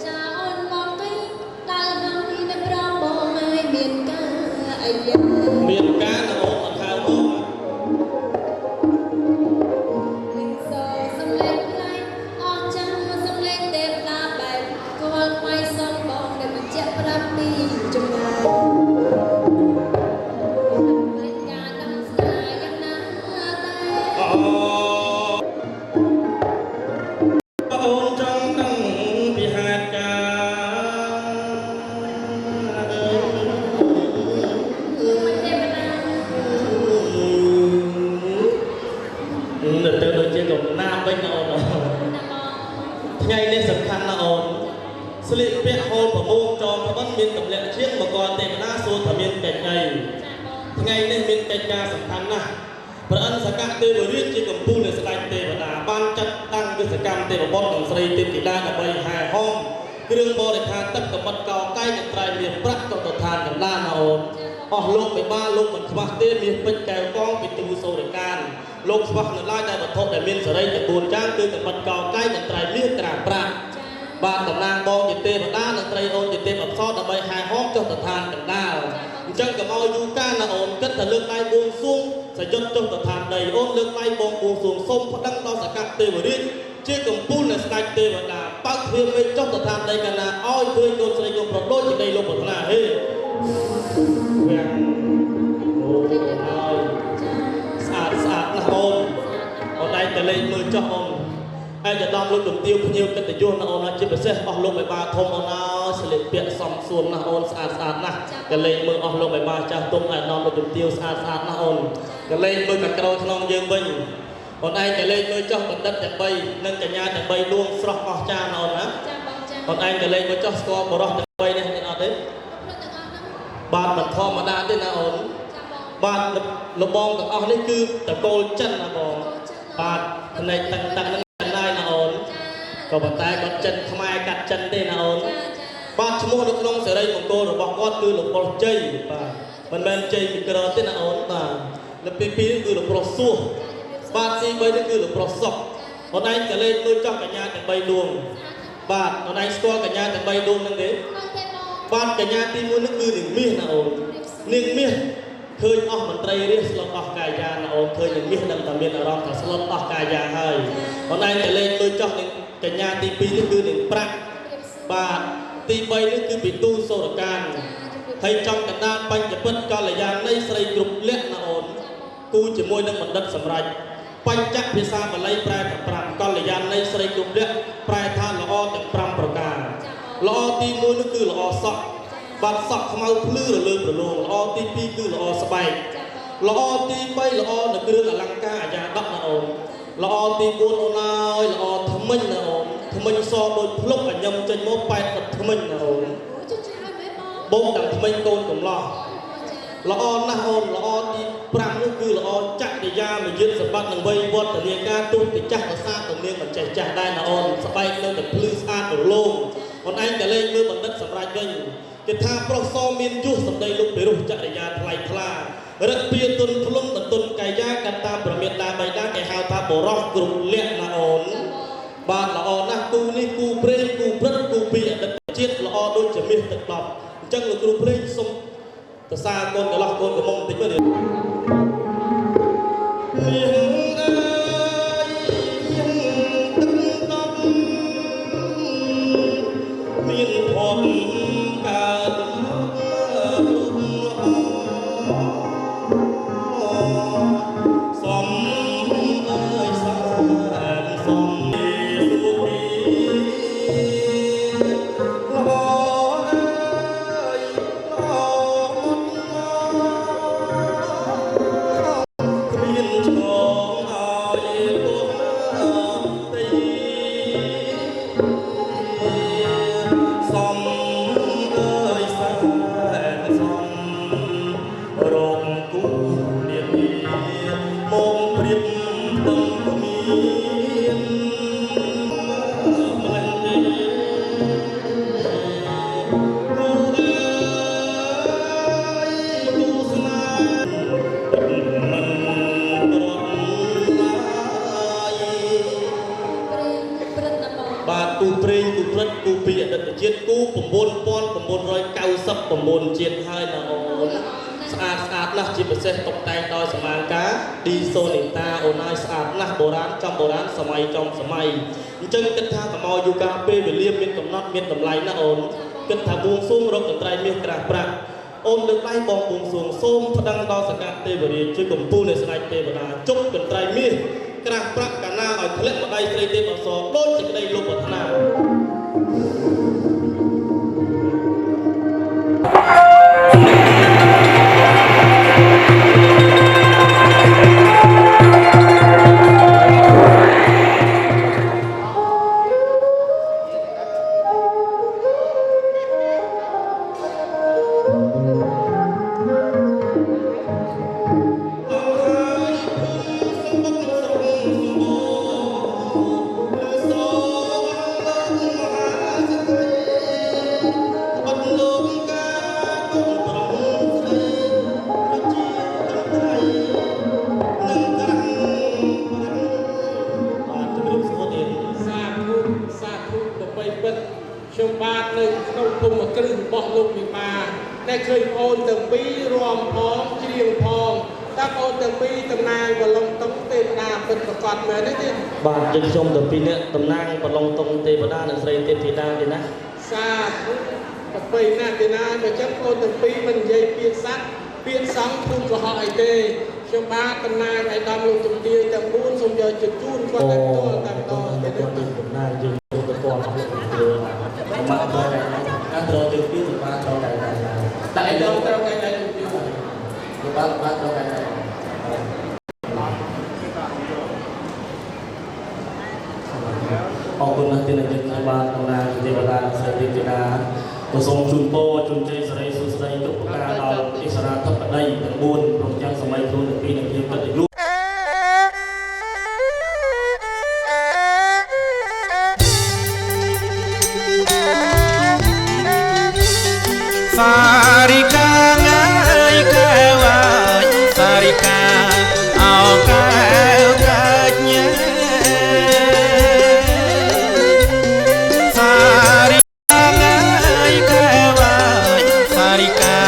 ចាអូនមកទីដើរមកទីនៅប្រងបងហើយមានការអីយ៉ា មានការណាអូនអត់ហៅមក នឹងសសំលេងខ្លាំងអស់ចាំសំលេងទេវតាបែបគល់ថ្មីសំបងដែលបញ្ជាក់ប្រាប់ពីចម្ងាយមិនការដឹងស្នាយ៉ាងណាតែ អូនចង់ដឹងពីហេតុការទៅដូចជាកំណាប់វិញណាអូនថ្ងៃនេះសំខាន់ណាអូនស្លៀកពាក់ហូលប្រមូលចងប្បិនមានតម្លាក់ជាងមកកទេវតាសួរថាមានកិច្ចអីថ្ងៃនេះមានកិច្ចការសំខាន់ណាស់ព្រះអិនសកៈទេវរាជជាកំពូលនៃស្ដេចទេវតាបានចាត់តាំងវិសកម្មទេវបុត្រនិងស្រីទេពធីតាដើម្បីហែហោមគ្រឿងបរិក្ខារទឹកកបិតកោកាយនិងត្រៃមានប្រាក់ក៏ទៅឋានកណ្ដាលណាអូនអស់លោកបិបាលលោកមិនខ្វះទេមានពេជ្រកែវកងពីទូសូរកានលោកខ្វះនៅឡើយតែវត្ថុដែលមានសេរីទាំង4យ៉ាងគឺកបិតកោកាយនិងត្រៃមានក្រាប្រាក់បាទតំណាងបងជាទេវតានិងត្រីអូនជាទេពអប្សរដើម្បីហែហោមចុះទៅឋានកណ្ដាលអញ្ចឹងកុំឲ្យយូរកាលណាអូនគិតតែលើកដៃបួងសួងសយុទ្ធចុះទៅឋានដីអូនលើកដៃបងបួងសួងសូមប្តឹងដល់សកៈទេវរាជជាកំពូលនៃស្ដេចទេវតាបើកទ្វារមេឃចុះទៅឋានដីកណ្ដាលឲ្យឃើញកូនស្រីកូនប្រុសដូចជាដីលោកប្រាថ្នាហេវាំងអូហើយស្អាតស្អាតណាស់អូនអូនដៃតលេងមើលចុះអូនឯកឧត្តមលោកជំទាវភ្ញៀវកិត្តិយសណាអូនជាពិសេសអស់លោកបិបាលធំអូនអើយស្លៀកពាក់សមសួនណាស់អូនស្អាតស្អាតណាស់កលេងមើលអស់លោកបិបាលចាស់ទុំឯកឧត្តមលោកជំទាវស្អាតស្អាតណាស់អូនកលេងមើលកក្រោយក្នុងយើងវិញអូនឯងកលេងមើលចុះបណ្ឌិតទាំង3និងកញ្ញាទាំង3ដួងស្រស់អស្ចារ្យណាអូនណាអូនឯងកលេងមើលចុះស្គាល់បរិសទាំង3នេះទេអត់ទេបាទមិនធម្មតាទេណាអូនបាទលបងទាំងអស់នេះគឺតកូលចិនណាបងបាទផ្នែកតាំងហ្នឹងណាអូនក៏ប៉ុន្តែគាត់ចិនខ្មែរកាត់ចិនទេណាអូនបាទឈ្មោះនៅក្នុងសេរីមង្គលរបស់គាត់គឺលោកប្រុសជ័យបាទមិនមែនជ័យមីក្រូទេណាអូនបាទលើកទី2គឺលោកប្រុសសួសបាទទី3នេះគឺលោកប្រុសសុកអូនឯងក៏លេងមើលចោះកញ្ញាទាំង3ដួងបាទអូនឯងស្គាល់កញ្ញាទាំង3ដួងហ្នឹងទេបាទកញ្ញាទី1នេះគឺនាងមាសណាអូននាងមាសឃើញអស់មន្ត្រីរាជស្លុតអស់កាយាណាអូនឃើញនាងមាសដឹងតែមានអារម្មណ៍ថាស្លុតអស់កាយាហើយអូនឯងក៏លេងមើលចោះនឹងកញ្ញាទី2នេះគឺនាងប្រាក់បាទទី3នេះគឺពីទូសូរកានហើយចំកណ្ដាលបញ្ញពិតកល្យាណីស្រីគ្រប់លក្ខណាអូនគូជាមួយនឹងបណ្ឌិតសម្រាប់បញ្ចភាសាបាលីប្រែ5កល្យាណីស្រីគ្រប់លក្ខប្រែថាល្អទាំង5ប្រការល្អទី1នោះគឺល្អសក់ បាត់សក់ខ្មៅភ្លឺរលើងរលោងល្អទី2គឺល្អស្បែកល្អទី3ល្អនៅគ្រឿងអលង្ការអាយ៉ាដកណាអូនល្អទី4អូនអើយល្អថ្មិញណាអូនថ្មិញសដូចភ្លុកអញញឹមចេញមក80ថ្មិញណាអូនបងតាំងថ្មិញកូនកំឡោះល្អណាស់អូនល្អទី5នោះគឺល្អចក្រយាមយុទ្ធសម្បត្តិនឹងវ័យវឌ្ឍនាការទូទៅចាស់ភាសាទំនៀមមិនចេះចាស់ដែរណាអូនស្បែកនៅតែភ្លឺស្អាតរលោងអូនឯងតែលេងមើលបណ្ឌិតសម្រាប់វិញគេថាប្រុសសមានយុះសម្ដីលោកពិរុសចរិយាថ្លៃថ្លារឹកពីទុនភ្លុំតទុនកាយាកតាប្រមេតាបៃតាគេហៅថាបរោះគ្រប់លក្ខណាអូនបាទល្អណាស់គូនេះគូព្រេងគូព្រឹកគូពីអតីតជាតិល្អដូចជាមាសទឹកដប់អញ្ចឹងលោកគ្រូព្រេងសូមតសាកូនកន្លោះកូនកំមុំបន្តិចមើលមានអើយមានទឹកដប់មានភពកើតសំអើយសាសំសុភីល្អអើយល្អគ្មានឆ្ងល់ឲ្យពុកទីសំអើយសាសំរងគូនាងមកព្រៀបទឹកគ្មានម្លេះទេគូអើយគូស្នេហ៍មិនរត់ឡាយបាទគូព្រេងគូព្រឹកគូពីអតីតជាតិគូ9999ជាតិហើយណាអូនស្អាតណាស់ជាពិសេសតុបតែងដោយសមានការឌីសូនីតាអូនហើយស្អាតណាស់បុរាណចំបុរាណសម័យចំសម័យអញ្ចឹងគិតថាកុំឲ្យយូរកាលពេលវេលាមានកំណត់មានតម្លៃណាអូនគិតថាបួងសួងរកតន្ត្រីមាសក្រាស់ប្រាក់អូនលើកដៃបងបួងសួងសូមប្តឹងដល់សកទេវរាជជួយកំពូលនៃស្ដេចទេវតាជប់តន្ត្រីមាសក្រាស់ប្រាក់កាលណាឲ្យធ្លាក់ម្ដាយស្រីទេពអសរដូចសេចក្តីលោកប្រាថ្នាខ្ញុំបាទនៅក្នុងភូមិគ្រឹះរបស់លោកវិបាតែឃើញអូនទាំងពីររំផងច្រៀងផងតើអូនទាំងពីរតំណាងបលំតុងទេវតាពិតប្រកបមែនទេបាទយើងខ្ញុំទាំងពីរនាក់តំណាងបលំតុងទេវតានិងស្រីទេពធីតាទេណាសាធុប្របីណាស់ទេណាបើចឹងអូនទាំងពីរមិននិយាយពាក្យស័ក្តិពាក្យសង្ឃភូមិកុហកអីទេខ្ញុំបាទតំណាងឲ្យដល់លោកជំទាវទាំង4សូមយកជជូនគាត់តែផ្ទាល់តែម្ដងទេតំណាងយើងយកទៅផ្ទាល់អស់លោកជំទាវមកដល់ការត្រូវទៅពីសម្រាប់ត្រូវតែតែឯងត្រូវតែជំទាវលោកបាទត្រូវតែអរគុណណាស់ទីនេះខ្ញុំបាទតំណាងទេវតាស្រីទេវតាក៏សូមជូនពរជូនជ័យសិរីសួស្តីគ្រប់ប្រការដល់អិសរាធិបតីទាំង4ព្រមទាំងសម័យខ្លួនទាំងពីរនឹងភាពពិតទីលោកសារិកាងាយកែវ៉ាយសារិកាអោកែវកាច់ញ៉ែសារិកាងាយកែវ៉ាយសារិកា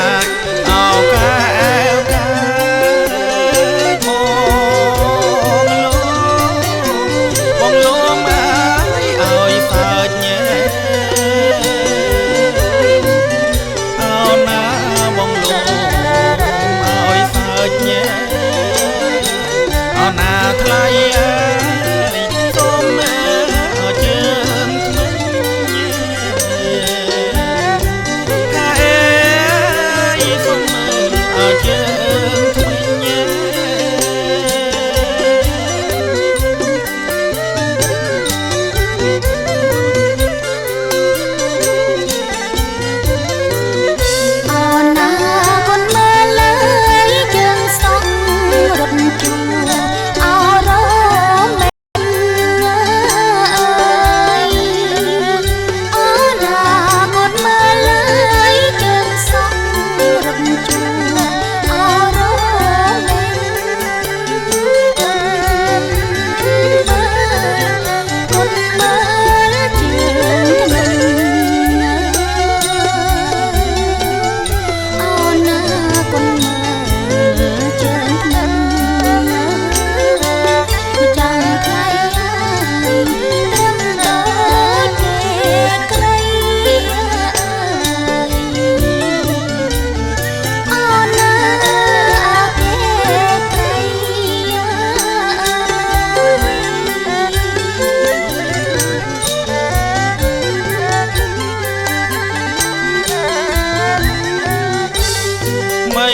អោកែវកាច់បងលងឲ្យសើចញ៉ែថ្លៃអើយសូមជើងថ្មីថា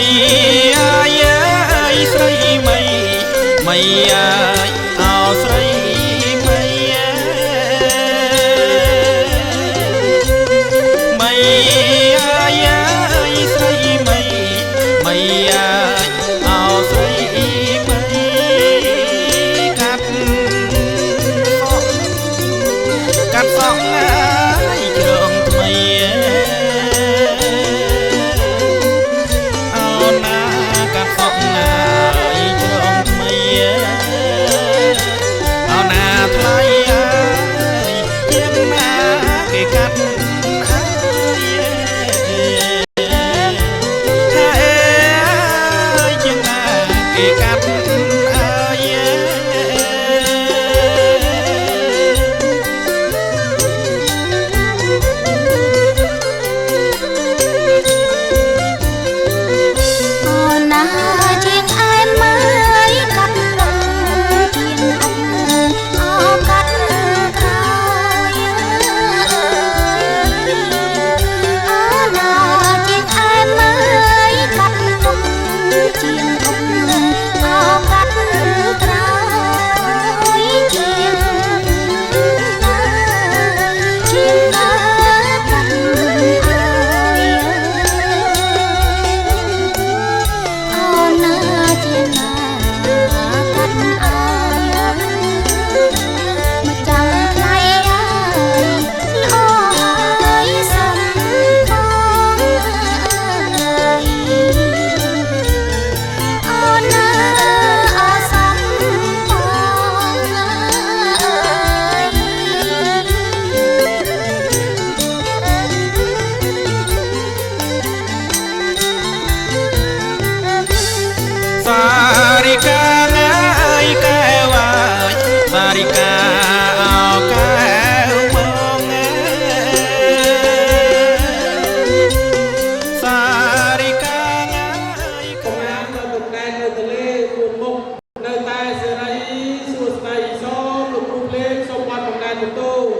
អាយស្រីមៃមៃអាយអោស្រីមៃមៃអាយស្រីមៃមៃអាយអោស្រីមៃកាត់សក់អាយជ្រងថ្មីសារិកាអើយកែវអើយសារិកាអោកែវមកសារិកាអើយកំណាំនៅតំណែងនៅទលេជួនមុខនៅតែសេរីសួស្ដីសូមលោកគ្រូភ្លេងសូមបទកំណែនបន្ទូល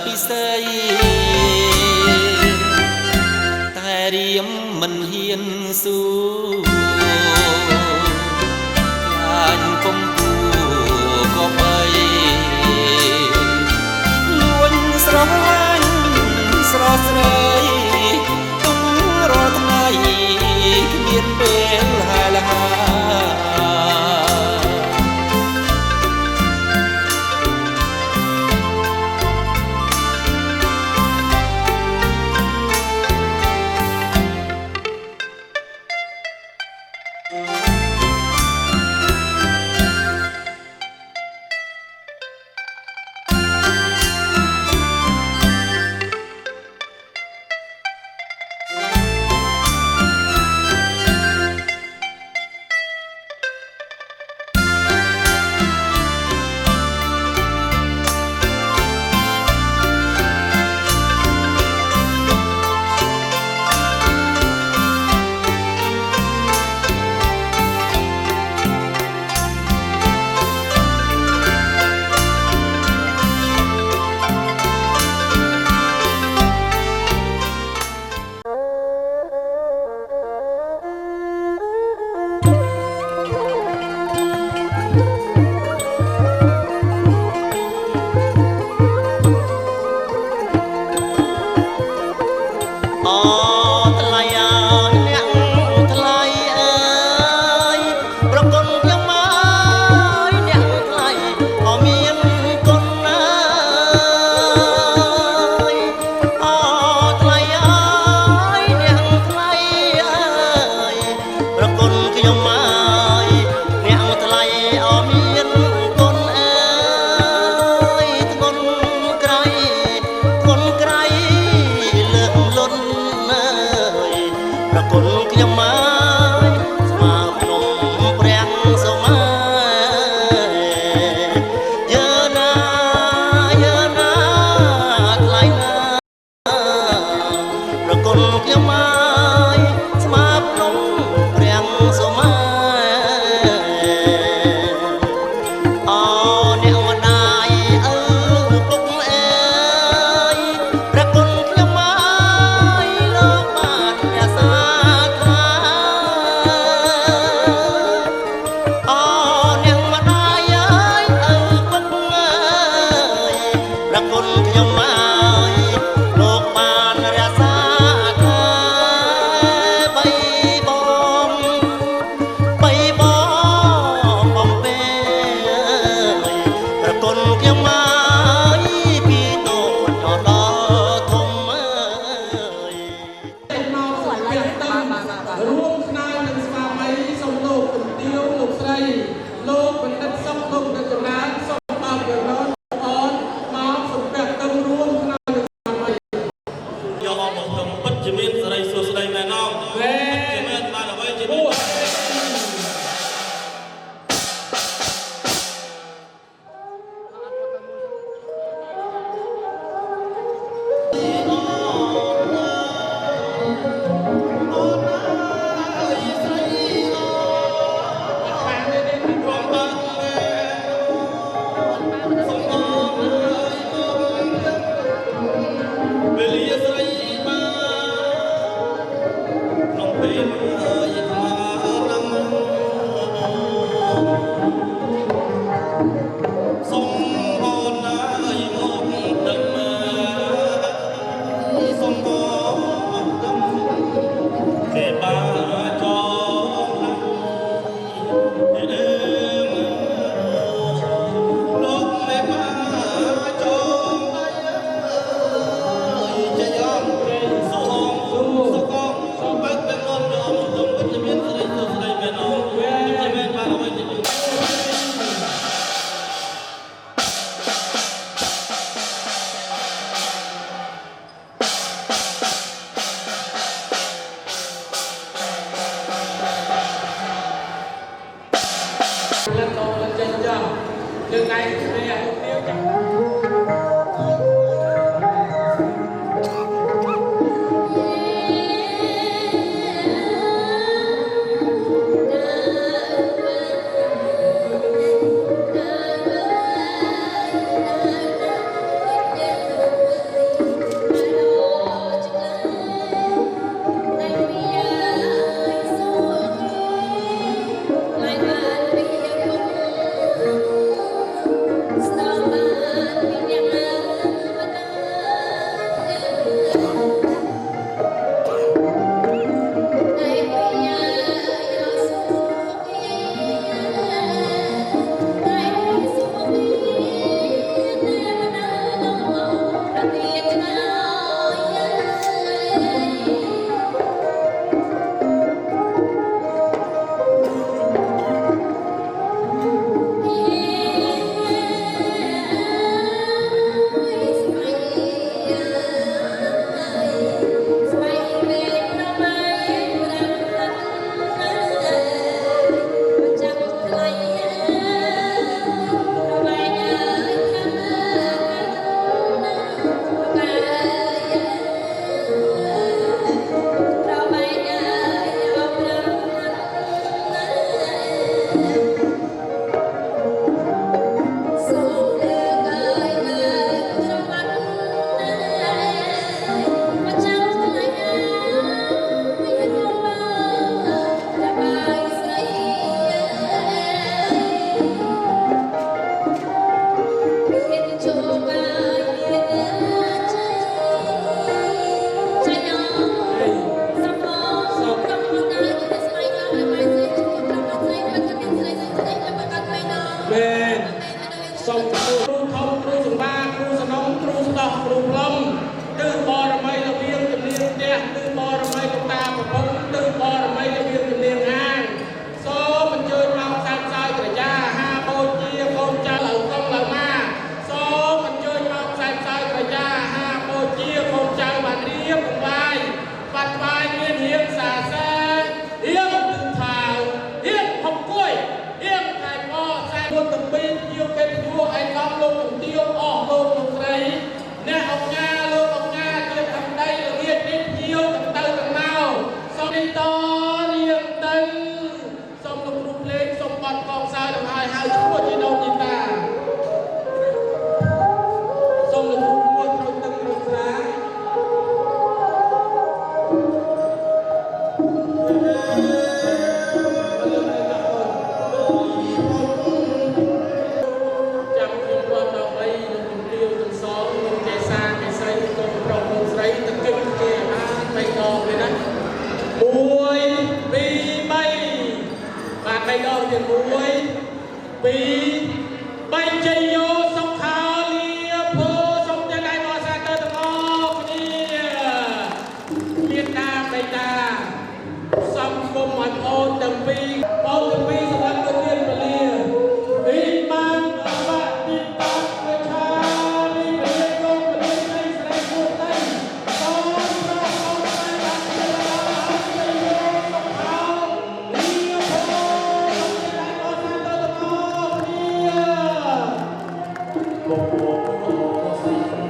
ពិសីតែរៀមមិនហ៊ានស៊ូខ្លាចកុំគូក៏បីលួញស្រឡាញ់ស្រស់ស្រីទុំរាល់ថ្ងៃគ្មានពេលហាលហា ខ្ញុំហើយលោកបានរក្សាខែបីបងបំពេប្រគុណខ្ញុំហើយពីតូចដល់ធំអើយ មកស្វាគមន៍រួមស្នានឹងស្វាមីសូមលោកជំទាវលោកស្រីលោកបណ្ឌិតសុខលោកបណ្ឌិតចំណានសូមដល់ប្រណនអូនមកសម្រាប់ទៅរួមស្នានឹងស្វាមី យកមកព្រមពិតជាមានសេរីសួស្តីមែនអងពិតជាមានបានអ្វីជាមាន អ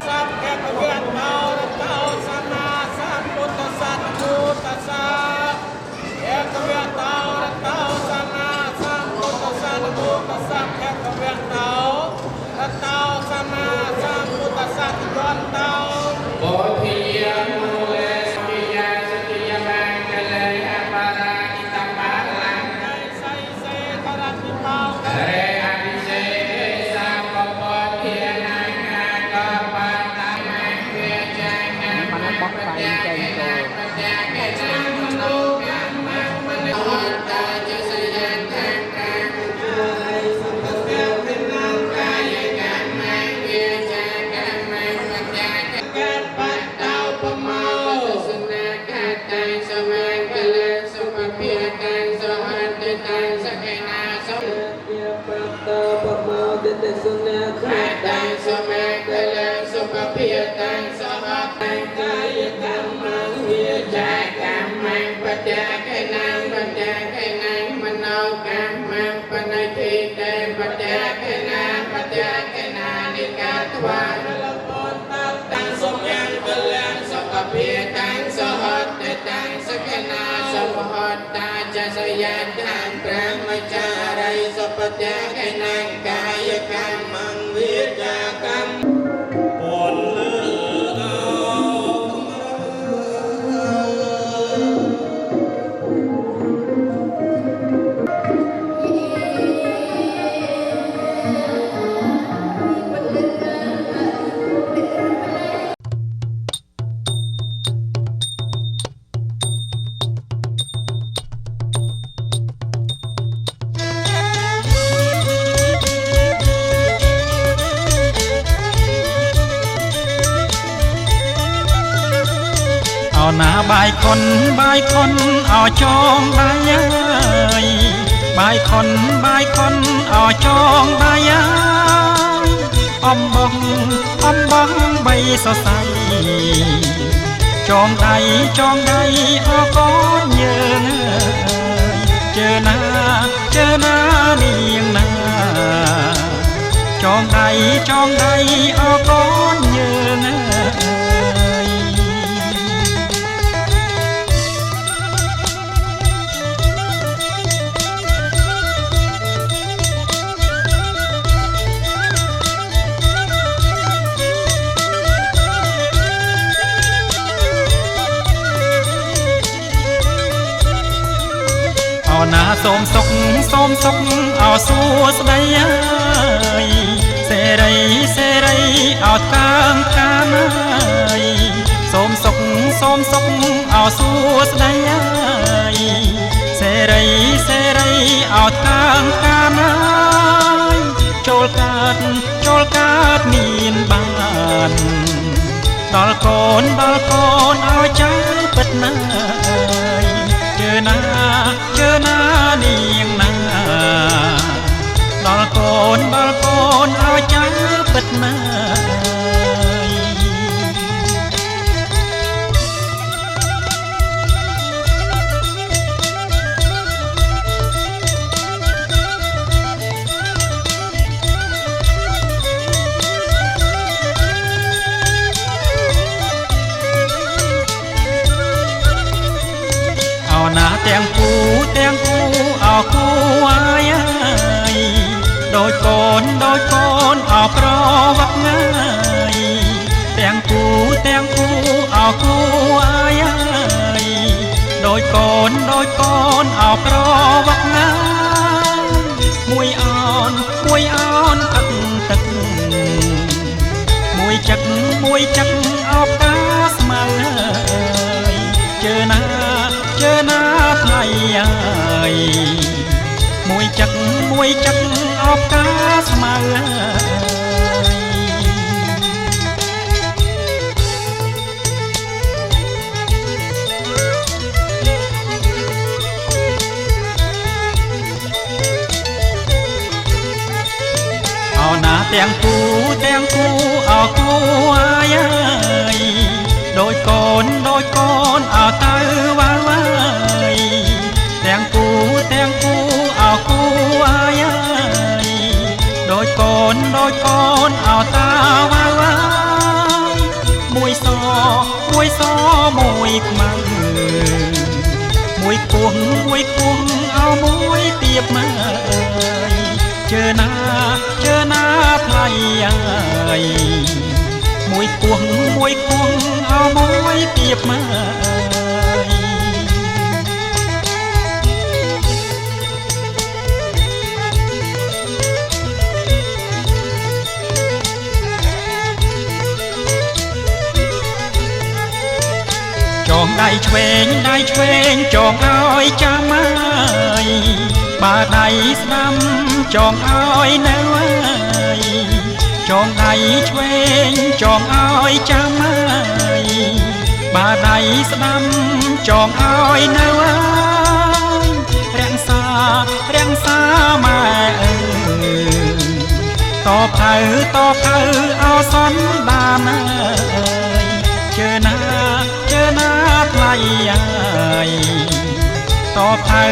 สัพเพปุเรนโตระโตสัมมาสัมพุทธัสสะนะโมตัสสะเอกเวโตระโตสัมมาสัมพุทธัสสะนะโมตัสสะเอกเวโตระโตสัมมาสัมพุทธัสสะนะโมตัสสะ โพธิยามุเลสมิยาสติยามังกะเลอาปาราอิตัมมาลังเรอาภิเษกสามปปเทียนังอากาปาตามังเวจังงังมังปัจจาเกนังปัจจาเกนังมโนกัมมังมโนตาจะสยันทังกังสัมปเทวะนังกายกัมมังเวจังกัมมังปัจจาเกนังปัตตาปโมสุนัขตังสมังกะเลสุปเพียตังสหัตตังสเกนาสปัตตาปโมติเตสุนัขตังสมังกะเลสุปเพียตังสหัตตังกายกัมมังเวจังกัมมังปัจจาเกนังปัจจาเกนังมโนกัมมังปนัยทิเตปัจจาเกนาปัจจาเกนานิกาตวาตังสมังกะเลสุปเพียตังสหัตตังสเกนาสมหัตตาจะสยันทังพระมจาริสุปจาเกนังกายกัมมังวิจากรรม ปอนเลือด เอาหน้าบายคนเอาจองได้บายคนเอาจองได้อมบังใบสดใสจองใดเอาก้อนเยินเจอหน้าเนียงหน้าจองใดเอาก้อนเยินเอาหน้าส้มสกเอาสู้สดายเสรีเอากลางกานส้มสกเอาสู้สดายเสรีเอากลางกานโจลกาดมีนบานดอลโกนเอาใจปิดหน้าเจอหน้าเนียงหน้าดอลโกนเอาใจปิดหน้าเอาหน้าแตงกูเอาคู่อายโดยโกนเอาเพราะวักง่ายแตงกูเอาคู่อายโดยโกนเอาเพราะวักง่ายมวยอ่อนตึกมวยจักเอากาสมาเจอหน้าไทยมวยจักเอากาสมาเอาหน้าแตงกูเอาคู่อายโดยโกนเอาตาว่าแตงกูเอาคู่อายโดยโกนเอาตา ខ្មៅមួយគួងเอาមួយទៀបមកជើណាថ្លៃហើយមួយគួងเอาមួយទៀបមកចងដៃឆ្វេងចងឲ្យចាំហើយបើដៃស្ដាំចងឲ្យនៅហើយចងដៃឆ្វេងចងឲ្យចាំហើយបើដៃស្ដាំចងឲ្យនៅហើយរាំងសាម៉ែអើតផៅអោសនដានអើយជើណាថ្លៃហើយតផៅ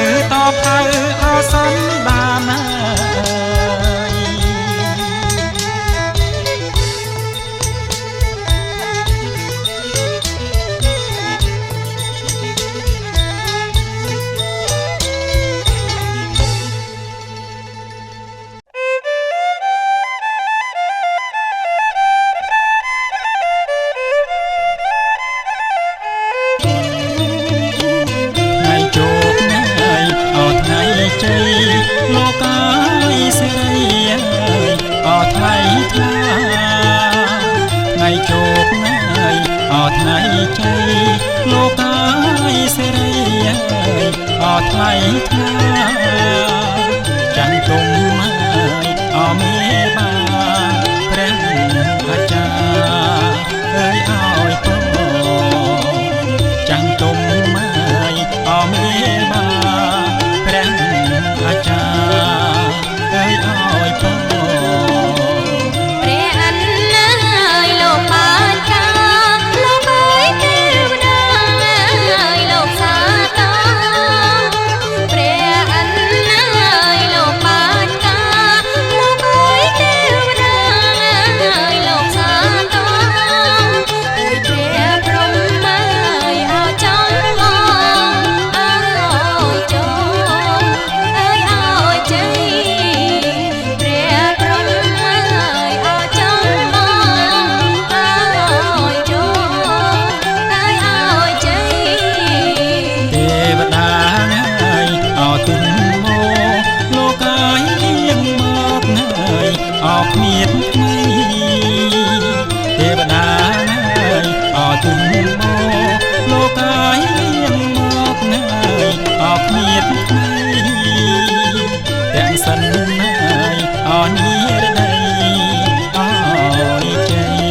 អោសនដានអើយលោកអើយសេរីអើថ្លៃថ្លាថ្ងៃជោគថ្ងៃអើថ្ងៃជ័យលោកអើយសេរីអើថ្លៃថ្លាចាំទុំហើយអមេបាព្រះអាចារ្យអើយឲ្យពរចាំទុំហើយអមេបាព្រះអាចារ្យអើយឲ្យពរព្រះអនើយលោកបានកាលោកអើយទេវតាអើយលោកសាតាព្រះអនើយលោកបានកាលោកអើយទេវតាអើយលោកសាតាអើយព្រះព្រំអើយអោចំអអើយចងអើយអោយជ័យព្រះព្រំអើយអោចំអអើយចងអើយអោយជ័យទេវតាហើយអោទុំមកលោកអើយយាងមកហើយអោគ្មានថ្មីទេវតាហើយអោទុំមកលោកអើយយាងមកហើយអោគ្មានថ្មីទាំងសិនហើយអោនីរដីអោយជ័យ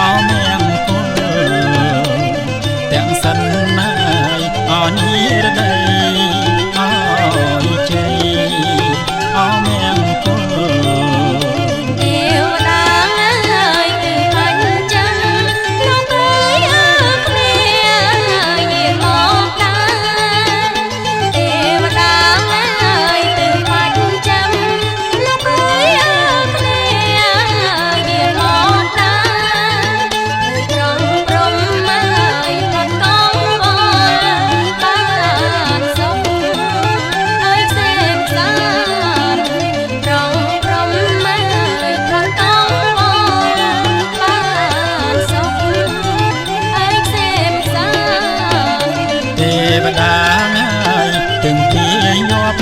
អោមង្គលទាំងសិនហើយអោនីរដីអោយជ័យអោមង្គលទេវតាអើយគឺអញ្ចឹងលោកអើយអើគ្នាយាងមកដែរទេវតាអើយគឺអញ្ចឹងលោកអើយអើគ្នាយាងមកដែរត្រង់ព្រំអើយប្រកងអបានសុខអើយផ្សេងផ្សាត្រង់ព្រំអើយប្រកងបានសុខអើយផ្សេងផ្សា ទេវតាហើយទាំងពីរញាប់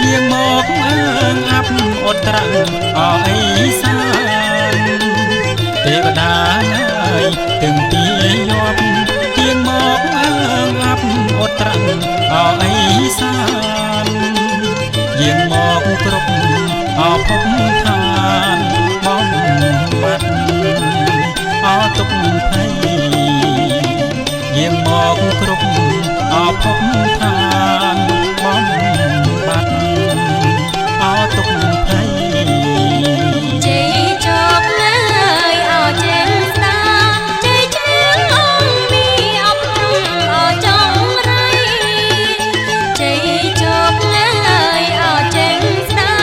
យាងមកអើងអាប់អត់ត្រាំអអីសានទេវតាហើយទាំងពីរញាប់យាងមកអើងអាប់អត់ត្រាំអអីសានយាងមកគ្រប់អភពឋានបំបត្តិអទុកភ័យយាងមកគ្រប់អភពឋានបំបត្តិអទុកភ័យជ័យជោគអើយអោចេញស្ដាជ័យជឿងអង្គមានអប់រំអោចងរៃជ័យជោគអើយអោចេញស្ដា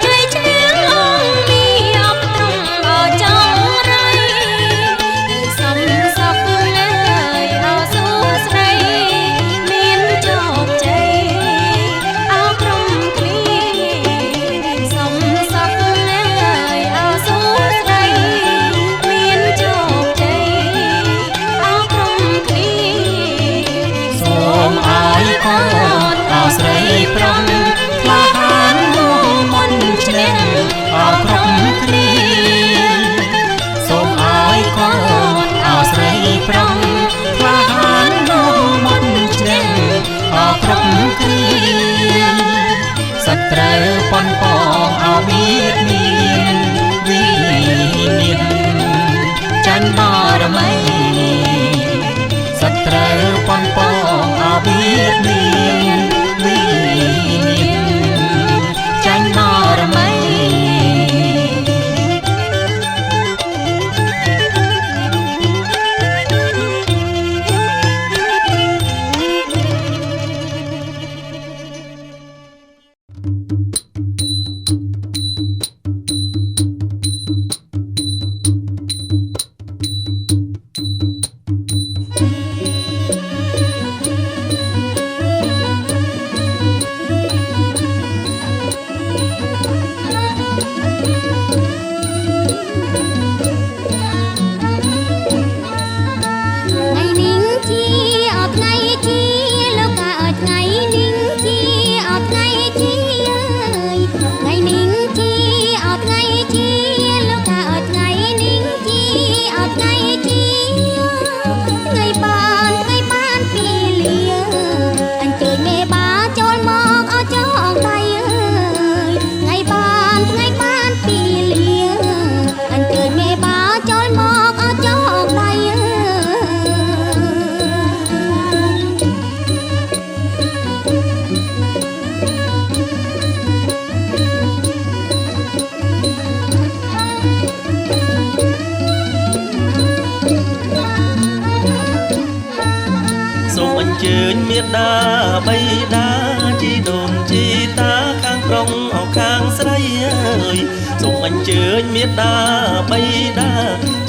ជ័យជឿងអង្គមានអប់រំអោចងរៃសំសុខអើយអោសួ ស្រីប្រុងក្លាហានមុនឆ្លៀងអោគ្រប់គ្រាសូមឲ្យកូនអោស្រីប្រុងក្លាហានមុនឆ្លៀងអោគ្រប់គ្រាសត្រូវប៉ុនប៉ងអោបៀតមានវិញ្ញាណចាញ់បារមីសត្រូវប៉ុនប៉ងអោបៀតមានវិញ្ញាណចាញ់បារមីមេដាបៃតាជីដូនជីតាខាងប្រុងអោខាងស្រីអើយសូមអញ្ជើញមេដាបៃតា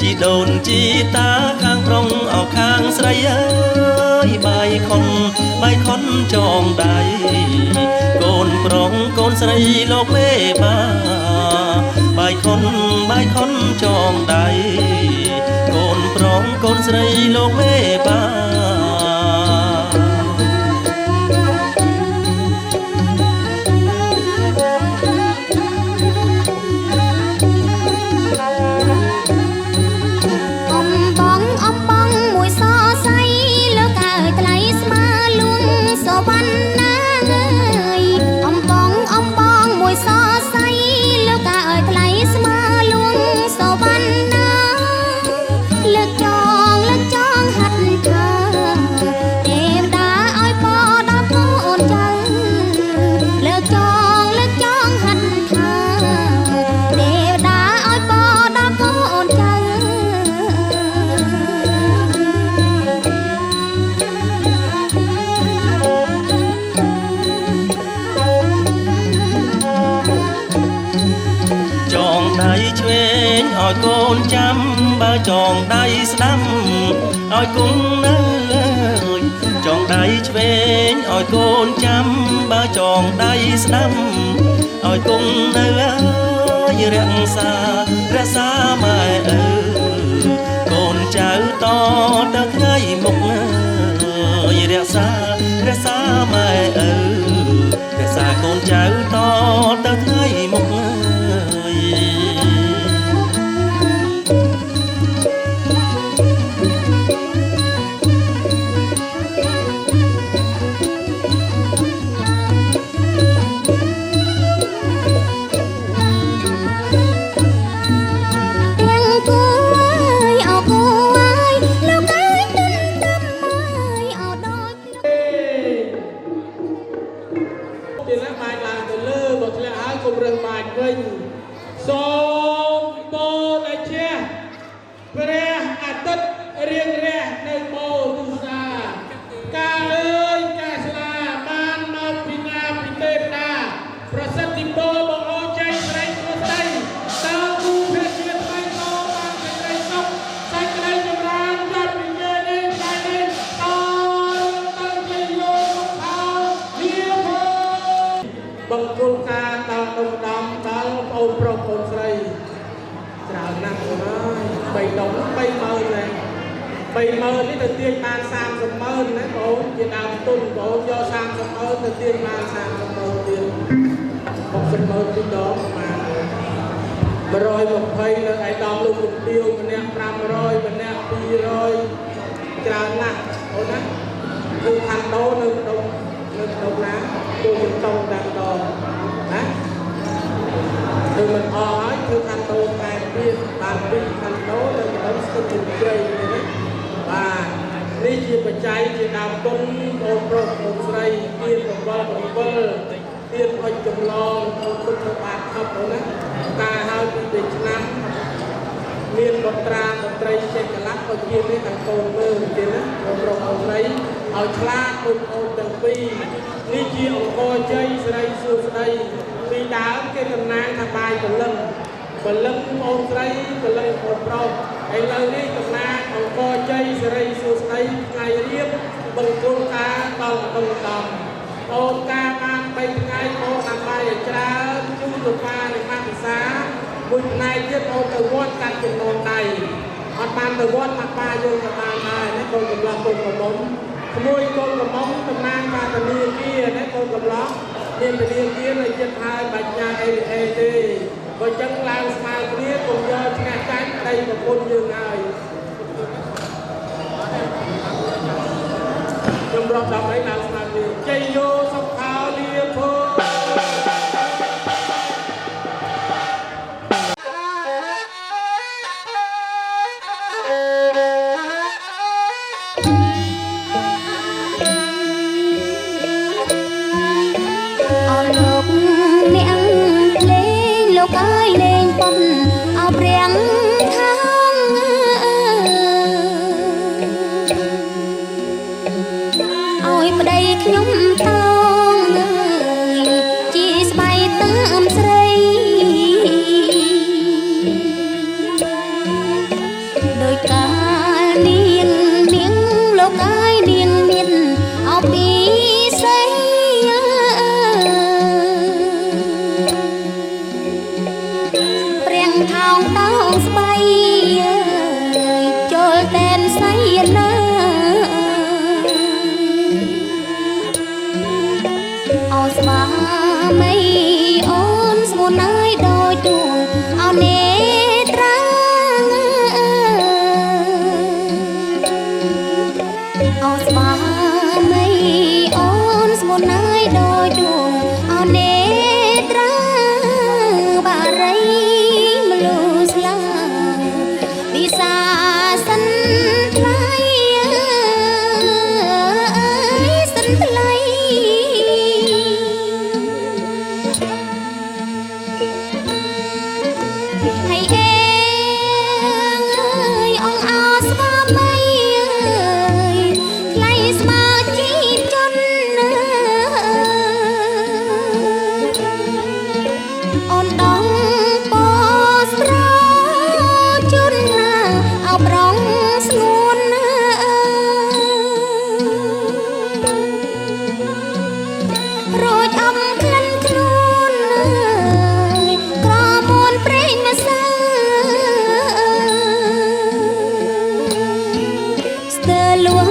ជីដូនជីតាខាងប្រុងអោខាងស្រីអើយបាយខុនចងដៃកូនប្រុងកូនស្រីលោកមេបាបាយខុនចងដៃកូនប្រុងកូនស្រីលោកមេបាឲ្យកូនចាំបើចងដៃស្ដាំឲ្យគង់នៅចងដៃឆ្វេងឲ្យកូនចាំបើចងដៃស្ដាំឲ្យគង់នៅរក្សាម៉ែអើកូនចៅតទៅថ្ងៃមុខរក្សាម៉ែអើរក្សាកូនចៅតទៅថ្ងៃមុខសូមពោលជាព្រះអាទិត្យរៀងរះនៅបូទុសាកាលអើយកាស្លាបានមកពីណាពីទេវតាប្រសិទ្ធិពរបងអូនចៃស្រីស្រីតើគូភេទជាថ្មីតបានសេចក្តីសុខសេចក្តីចម្រើនដល់វិញ្ញាណនេះតែនេះតទៅជាលោកអោលាភបង្គោលការដល់ដុំដំដល់បងអូនប្រុសកូនស្រីច្រើនណាស់អូនអើយ3ដុំ30000ដែរ 30,000នេះទៅទាញបាន 30,000 ណាបងជាដើមទុនបងយក 30,000 ទៅទាញបាន 30,000 ទៀត 60,000 ទីដងបាន 120 នៅឯដល់លោកជំទាវម្នាក់ 500 ម្នាក់ 200 ច្រើនណាស់អូនណាគឺខាងដោនៅក្នុងណាគូមិនតង់តាមដងណាគឺមិនអស់ហើយគឺខាងដោតែទៀតបានពីខាងដោនៅក្នុងស្ទឹងជំជ័យនេះណាបាទនេះជាបច្ច័យជាដើមទុនបងប្រុសបងស្រីទៀន7ទៀនអុចចម្លងបងពុទ្ធបាទខប់អូនណាតាហើយពីឆ្នាំ មានបត្រាមន្ត្រីចេះកលាក់ក៏ជានេះខាងកូនមើលទៀតណាបងប្រុសបងស្រីឲ្យឆ្លាតបងប្អូនទាំងពីរនេះជាអង្គរជ័យស្រីសួស្ដីពីដើមគេតំណាងថាបាយពលឹងបងស្រីពលឹងបងប្រុសហើយឥឡូវនេះតំណាងអង្គរជ័យស្រីសួស្ដីថ្ងៃរៀបបង្គោលការដល់ដំអូនការបាន3ថ្ងៃអូនបានបាយច្រើនជូនលោកប៉ានៃម៉ាក់ភាសាមួយផ្នែកទៀតអូនទៅវត្តកាត់ចំណងដៃអត់បានទៅវត្តមកប៉ាយើងក៏បានដែរណាកូនកំឡោះកូនកំមុំក្មួយកូនកំមុំតំណាងការធនាគារណាកូនកំឡោះមានធនាគារនៅចិត្តហើយបាច់ញ៉ាំអេទេបើចឹងឡើងស្មើគ្នាកុំយកឆ្នះចាញ់ដីប្រពន្ធយើងហើយខ្ញុំរកដល់អីឡើងស្មើគ្នាជ័យយោសុខោលាភោ Hãy subscribe cho kênh Ghiền Mì Gõ để không bỏ lỡ